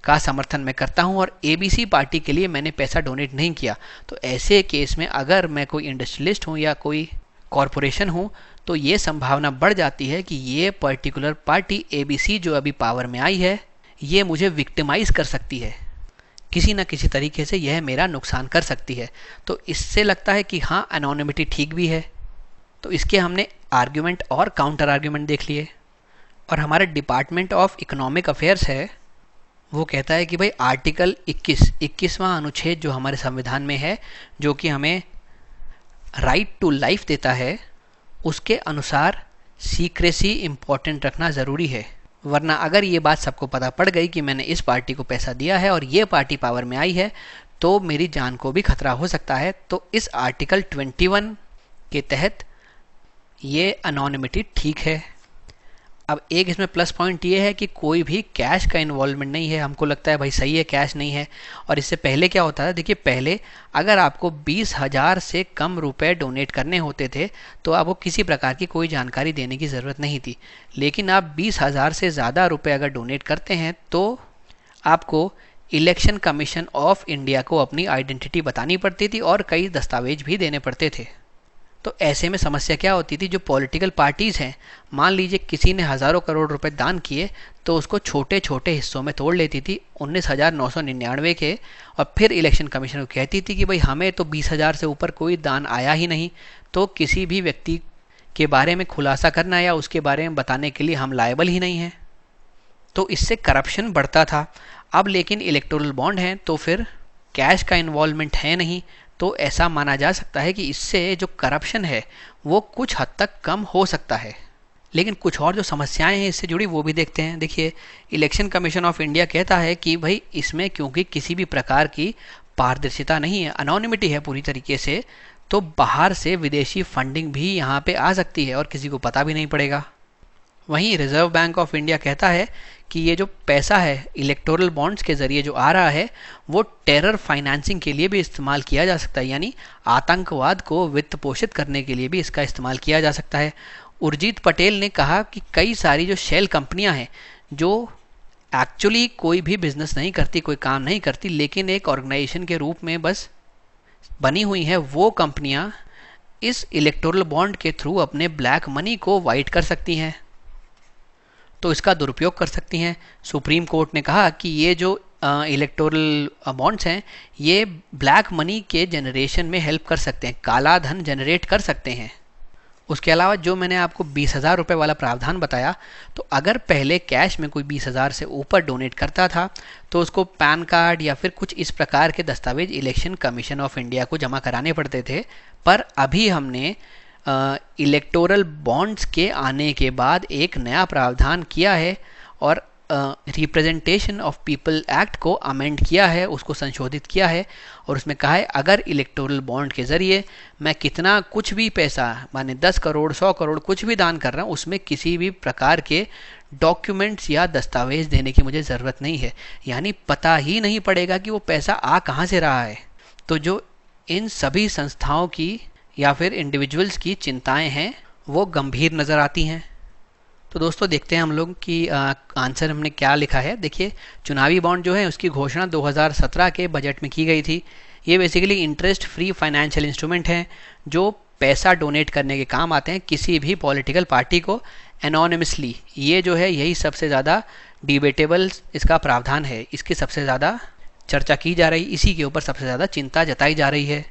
का समर्थन मैं करता हूं और ABC पार्टी के लिए मैंने पैसा डोनेट नहीं किया। तो ऐसे केस में अगर मैं कोई इंडस्ट्रियलिस्ट हूं या कोई कॉरपोरेशन हूं तो ये संभावना बढ़ जाती है कि ये पर्टिकुलर पार्टी ABC जो अभी पावर में आई है ये मुझे विक्टिमाइज कर सकती है, किसी न किसी तरीके से यह मेरा नुकसान कर सकती है। तो इससे लगता है कि हाँ, एनोनिमिटी ठीक भी है। तो इसके हमने आर्ग्यूमेंट और काउंटर आर्ग्यूमेंट देख लिए। और हमारे डिपार्टमेंट ऑफ इकोनॉमिक अफेयर्स है, वो कहता है कि भाई आर्टिकल 21वां अनुच्छेद जो हमारे संविधान में है, जो कि हमें राइट टू लाइफ देता है, उसके अनुसार सीक्रेसी इम्पॉर्टेंट रखना ज़रूरी है। वरना अगर ये बात सबको पता पड़ गई कि मैंने इस पार्टी को पैसा दिया है और ये पार्टी पावर में आई है तो मेरी जान को भी खतरा हो सकता है। तो इस आर्टिकल 21 के तहत ये अनोनिमिटी ठीक है। अब एक इसमें प्लस पॉइंट ये है कि कोई भी कैश का इन्वॉल्वमेंट नहीं है। हमको लगता है भाई सही है, कैश नहीं है। और इससे पहले क्या होता था, देखिए पहले अगर आपको 20,000 से कम रुपए डोनेट करने होते थे तो आपको किसी प्रकार की कोई जानकारी देने की ज़रूरत नहीं थी। लेकिन आप 20,000 से ज़्यादा रुपए अगर डोनेट करते हैं तो आपको इलेक्शन कमीशन ऑफ इंडिया को अपनी आइडेंटिटी बतानी पड़ती थी और कई दस्तावेज भी देने पड़ते थे। तो ऐसे में समस्या क्या होती थी, जो पॉलिटिकल पार्टीज़ हैं, मान लीजिए किसी ने हज़ारों करोड़ रुपए दान किए तो उसको छोटे छोटे हिस्सों में तोड़ लेती थी 19,999 के, और फिर इलेक्शन कमीशन को कहती थी कि भाई हमें तो 20,000 से ऊपर कोई दान आया ही नहीं, तो किसी भी व्यक्ति के बारे में खुलासा करना या उसके बारे में बताने के लिए हम लायबल ही नहीं हैं। तो इससे करप्शन बढ़ता था। अब लेकिन इलेक्टोरल बॉन्ड हैं तो फिर कैश का इन्वॉल्वमेंट है नहीं, तो ऐसा माना जा सकता है कि इससे जो करप्शन है वो कुछ हद तक कम हो सकता है। लेकिन कुछ और जो समस्याएं हैं इससे जुड़ी वो भी देखते हैं। देखिए, इलेक्शन कमीशन ऑफ इंडिया कहता है कि भाई इसमें क्योंकि किसी भी प्रकार की पारदर्शिता नहीं है, अनोनिमिटी है पूरी तरीके से, तो बाहर से विदेशी फंडिंग भी यहाँ पे आ सकती है और किसी को पता भी नहीं पड़ेगा। वहीं रिजर्व बैंक ऑफ इंडिया कहता है कि ये जो पैसा है इलेक्टोरल बॉन्ड्स के जरिए जो आ रहा है वो टेरर फाइनेंसिंग के लिए भी इस्तेमाल किया जा सकता है, यानी आतंकवाद को वित्त पोषित करने के लिए भी इसका इस्तेमाल किया जा सकता है। उर्जित पटेल ने कहा कि कई सारी जो शेल कंपनियां हैं जो एक्चुअली कोई भी बिजनेस नहीं करती, कोई काम नहीं करती, लेकिन एक ऑर्गेनाइजेशन के रूप में बस बनी हुई हैं, वो कंपनियां इस इलेक्टोरल बॉन्ड के थ्रू अपने ब्लैक मनी को वाइट कर सकती हैं, तो इसका दुरुपयोग कर सकती हैं। सुप्रीम कोर्ट ने कहा कि ये जो इलेक्टोरल बॉन्ड्स हैं ये ब्लैक मनी के जनरेशन में हेल्प कर सकते हैं, काला धन जनरेट कर सकते हैं। उसके अलावा जो मैंने आपको 20,000 रुपये वाला प्रावधान बताया, तो अगर पहले कैश में कोई 20,000 से ऊपर डोनेट करता था तो उसको पैन कार्ड या फिर कुछ इस प्रकार के दस्तावेज इलेक्शन कमीशन ऑफ इंडिया को जमा कराने पड़ते थे। पर अभी हमने इलेक्टोरल बॉन्ड्स के आने के बाद एक नया प्रावधान किया है और रिप्रेजेंटेशन ऑफ पीपल एक्ट को अमेंड किया है, उसको संशोधित किया है और उसमें कहा है अगर इलेक्टोरल बॉन्ड के ज़रिए मैं कितना कुछ भी पैसा, माने 10 करोड़ 100 करोड़ कुछ भी दान कर रहा हूँ, उसमें किसी भी प्रकार के डॉक्यूमेंट्स या दस्तावेज देने की मुझे ज़रूरत नहीं है, यानी पता ही नहीं पड़ेगा कि वो पैसा आ कहाँ से रहा है। तो जो इन सभी संस्थाओं की या फिर इंडिविजुअल्स की चिंताएं हैं वो गंभीर नज़र आती हैं। तो दोस्तों देखते हैं हम लोग कि आंसर हमने क्या लिखा है। देखिए, चुनावी बॉन्ड जो है उसकी घोषणा 2017 के बजट में की गई थी। ये basically interest free financial instrument हैं जो पैसा डोनेट करने के काम आते हैं किसी भी पॉलिटिकल पार्टी को एनोनिमसली। ये जो है यही सबसे ज़्यादा डिबेटेबल इसका प्रावधान है, इसकी सबसे ज़्यादा चर्चा की जा रही, इसी के ऊपर सबसे ज़्यादा चिंता जताई जा रही है।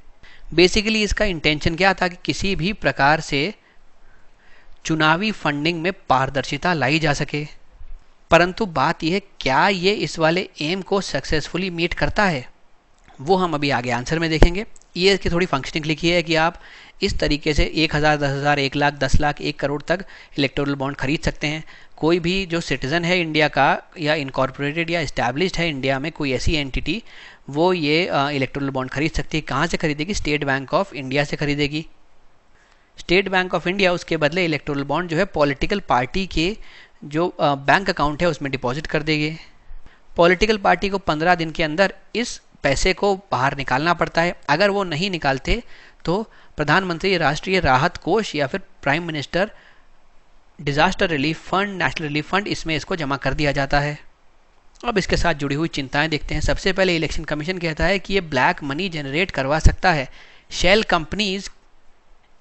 बेसिकली इसका इंटेंशन क्या था कि किसी भी प्रकार से चुनावी फंडिंग में पारदर्शिता लाई जा सके। परंतु बात यह है क्या ये इस वाले एम को सक्सेसफुली मीट करता है, वो हम अभी आगे आंसर में देखेंगे। ये इसकी थोड़ी फंक्शनिंग लिखी है कि आप इस तरीके से 1,000, 10,000, 1 लाख, 10 लाख, 1 करोड़ तक इलेक्टोरल बॉन्ड खरीद सकते हैं। कोई भी जो सिटीज़न है इंडिया का या इनकॉर्पोरेटेड या इस्टेब्लिश्ड है इंडिया में कोई ऐसी एंटिटी, वो ये इलेक्टोरल बॉन्ड खरीद सकती है। कहाँ से खरीदेगी? स्टेट बैंक ऑफ इंडिया से खरीदेगी। स्टेट बैंक ऑफ इंडिया उसके बदले इलेक्टोरल बॉन्ड जो है पॉलिटिकल पार्टी के जो बैंक अकाउंट है उसमें डिपॉजिट कर देगी। पॉलिटिकल पार्टी को 15 दिन के अंदर इस पैसे को बाहर निकालना पड़ता है। अगर वो नहीं निकालते तो प्रधानमंत्री राष्ट्रीय राहत कोष या फिर prime minister disaster relief fund, national relief fund, इसमें इसको जमा कर दिया जाता है। अब इसके साथ जुड़ी हुई चिंताएं देखते हैं। सबसे पहले इलेक्शन कमीशन कहता है कि ये ब्लैक मनी जनरेट करवा सकता है, शेल कंपनीज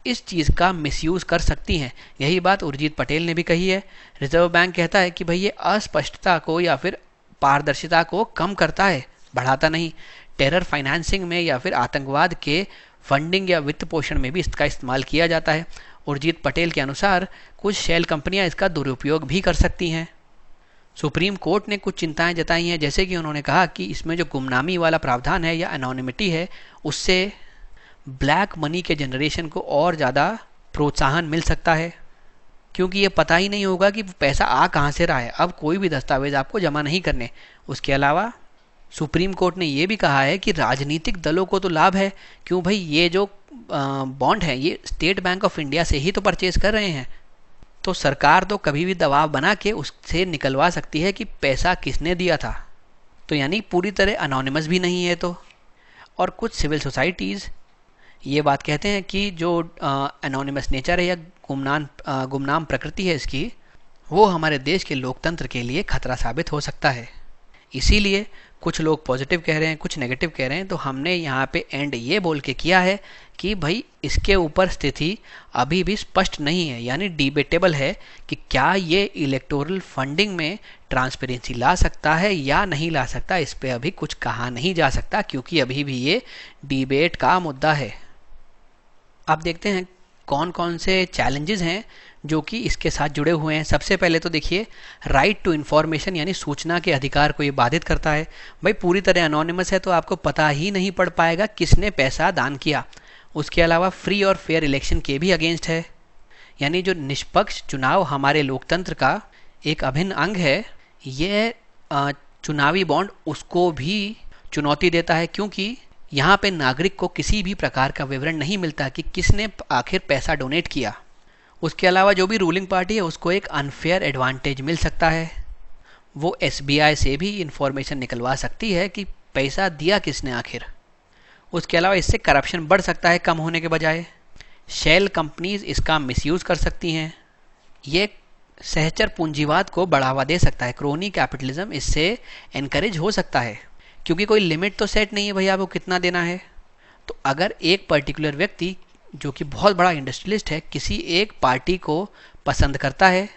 इस चीज़ का मिसयूज़ कर सकती हैं। यही बात उर्जित पटेल ने भी कही है। रिजर्व बैंक कहता है कि भाई ये अस्पष्टता को या फिर पारदर्शिता को कम करता है, बढ़ाता नहीं। टेरर फाइनेंसिंग में या फिर आतंकवाद के फंडिंग या वित्त पोषण में भी इसका इस्तेमाल किया जाता है। उर्जित पटेल के अनुसार कुछ शेल कंपनियां इसका दुरुपयोग भी कर सकती हैं। सुप्रीम कोर्ट ने कुछ चिंताएं जताई हैं, जैसे कि उन्होंने कहा कि इसमें जो गुमनामी वाला प्रावधान है या एनोनिमिटी है उससे ब्लैक मनी के जनरेशन को और ज़्यादा प्रोत्साहन मिल सकता है, क्योंकि ये पता ही नहीं होगा कि पैसा आ कहाँ से रहा है। अब कोई भी दस्तावेज आपको जमा नहीं करने। उसके अलावा सुप्रीम कोर्ट ने ये भी कहा है कि राजनीतिक दलों को तो लाभ है, क्यों भाई ये जो बॉन्ड है ये स्टेट बैंक ऑफ इंडिया से ही तो परचेज कर रहे हैं, तो सरकार तो कभी भी दबाव बना के उससे निकलवा सकती है कि पैसा किसने दिया था। तो यानी पूरी तरह अनोनिमस भी नहीं है। तो और कुछ सिविल सोसाइटीज़ ये बात कहते हैं कि जो एनोनिमस नेचर है या गुमनाम प्रकृति है इसकी, वो हमारे देश के लोकतंत्र के लिए खतरा साबित हो सकता है। इसीलिए कुछ लोग पॉजिटिव कह रहे हैं, कुछ नेगेटिव कह रहे हैं। तो हमने यहाँ पे एंड ये बोल के किया है कि भाई इसके ऊपर स्थिति अभी भी स्पष्ट नहीं है, यानी डिबेटेबल है कि क्या ये इलेक्टोरल फंडिंग में ट्रांसपेरेंसी ला सकता है या नहीं ला सकता। इस पे अभी कुछ कहा नहीं जा सकता, क्योंकि अभी भी ये डिबेट का मुद्दा है। अब देखते हैं कौन कौन से चैलेंजेस हैं जो कि इसके साथ जुड़े हुए हैं। सबसे पहले तो देखिए, राइट टू इन्फॉर्मेशन यानी सूचना के अधिकार को ये बाधित करता है। भाई पूरी तरह अनोनिमस है तो आपको पता ही नहीं पड़ पाएगा किसने पैसा दान किया। उसके अलावा फ्री और फेयर इलेक्शन के भी अगेंस्ट है, यानी जो निष्पक्ष चुनाव हमारे लोकतंत्र का एक अभिन्न अंग है, ये चुनावी बॉन्ड उसको भी चुनौती देता है, क्योंकि यहाँ पे नागरिक को किसी भी प्रकार का विवरण नहीं मिलता कि किसने आखिर पैसा डोनेट किया। उसके अलावा जो भी रूलिंग पार्टी है उसको एक अनफेयर एडवांटेज मिल सकता है। वो SBI से भी इंफॉर्मेशन निकलवा सकती है कि पैसा दिया किसने आखिर। उसके अलावा इससे करप्शन बढ़ सकता है कम होने के बजाय। शेल कंपनीज इसका मिसयूज़ कर सकती हैं। ये सहचर पूंजीवाद को बढ़ावा दे सकता है। क्रोनी कैपिटलिज्म इससे एनकरेज हो सकता है, क्योंकि कोई लिमिट तो सेट नहीं है भैया आपको कितना देना है। तो अगर एक पर्टिकुलर व्यक्ति जो कि बहुत बड़ा इंडस्ट्रियलिस्ट है किसी एक पार्टी को पसंद करता है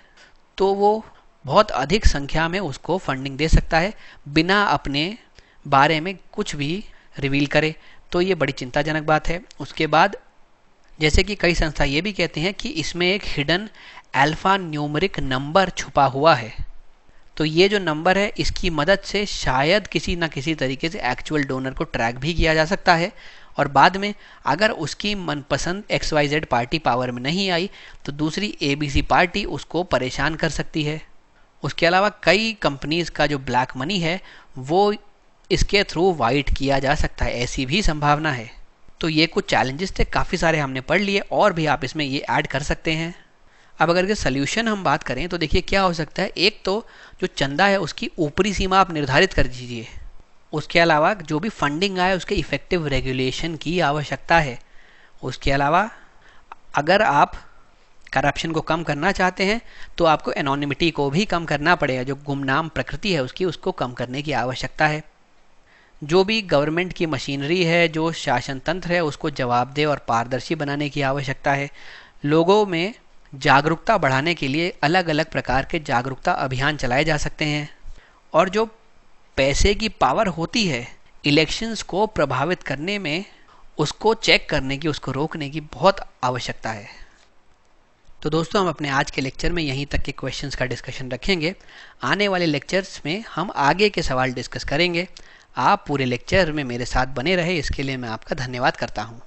तो वो बहुत अधिक संख्या में उसको फंडिंग दे सकता है बिना अपने बारे में कुछ भी रिवील करे। तो ये बड़ी चिंताजनक बात है। उसके बाद जैसे कि कई संस्था ये भी कहते हैं कि इसमें एक हिडन अल्फा न्यूमेरिक नंबर छुपा हुआ है। तो ये जो नंबर है इसकी मदद से शायद किसी न किसी तरीके से एक्चुअल डोनर को ट्रैक भी किया जा सकता है, और बाद में अगर उसकी मनपसंद XYZ पार्टी पावर में नहीं आई तो दूसरी ABC पार्टी उसको परेशान कर सकती है। उसके अलावा कई कंपनीज का जो ब्लैक मनी है वो इसके थ्रू वाइट किया जा सकता है, ऐसी भी संभावना है। तो ये कुछ चैलेंजेस थे, काफ़ी सारे हमने पढ़ लिए, और भी आप इसमें ये ऐड कर सकते हैं। अब अगर के सोल्यूशन हम बात करें तो देखिए क्या हो सकता है। एक तो जो चंदा है उसकी ऊपरी सीमा आप निर्धारित कर दीजिए। उसके अलावा जो भी फंडिंग आए उसके इफ़ेक्टिव रेगुलेशन की आवश्यकता है। उसके अलावा अगर आप करप्शन को कम करना चाहते हैं तो आपको एनोनिमिटी को भी कम करना पड़ेगा। जो गुमनाम प्रकृति है उसकी, उसको कम करने की आवश्यकता है। जो भी गवर्नमेंट की मशीनरी है, जो शासन तंत्र है, उसको जवाबदेह और पारदर्शी बनाने की आवश्यकता है। लोगों में जागरूकता बढ़ाने के लिए अलग अलग प्रकार के जागरूकता अभियान चलाए जा सकते हैं। और जो पैसे की पावर होती है इलेक्शंस को प्रभावित करने में, उसको चेक करने की, उसको रोकने की बहुत आवश्यकता है। तो दोस्तों हम अपने आज के लेक्चर में यहीं तक के क्वेश्चंस का डिस्कशन रखेंगे। आने वाले लेक्चर्स में हम आगे के सवाल डिस्कस करेंगे। आप पूरे लेक्चर में मेरे साथ बने रहे, इसके लिए मैं आपका धन्यवाद करता हूँ।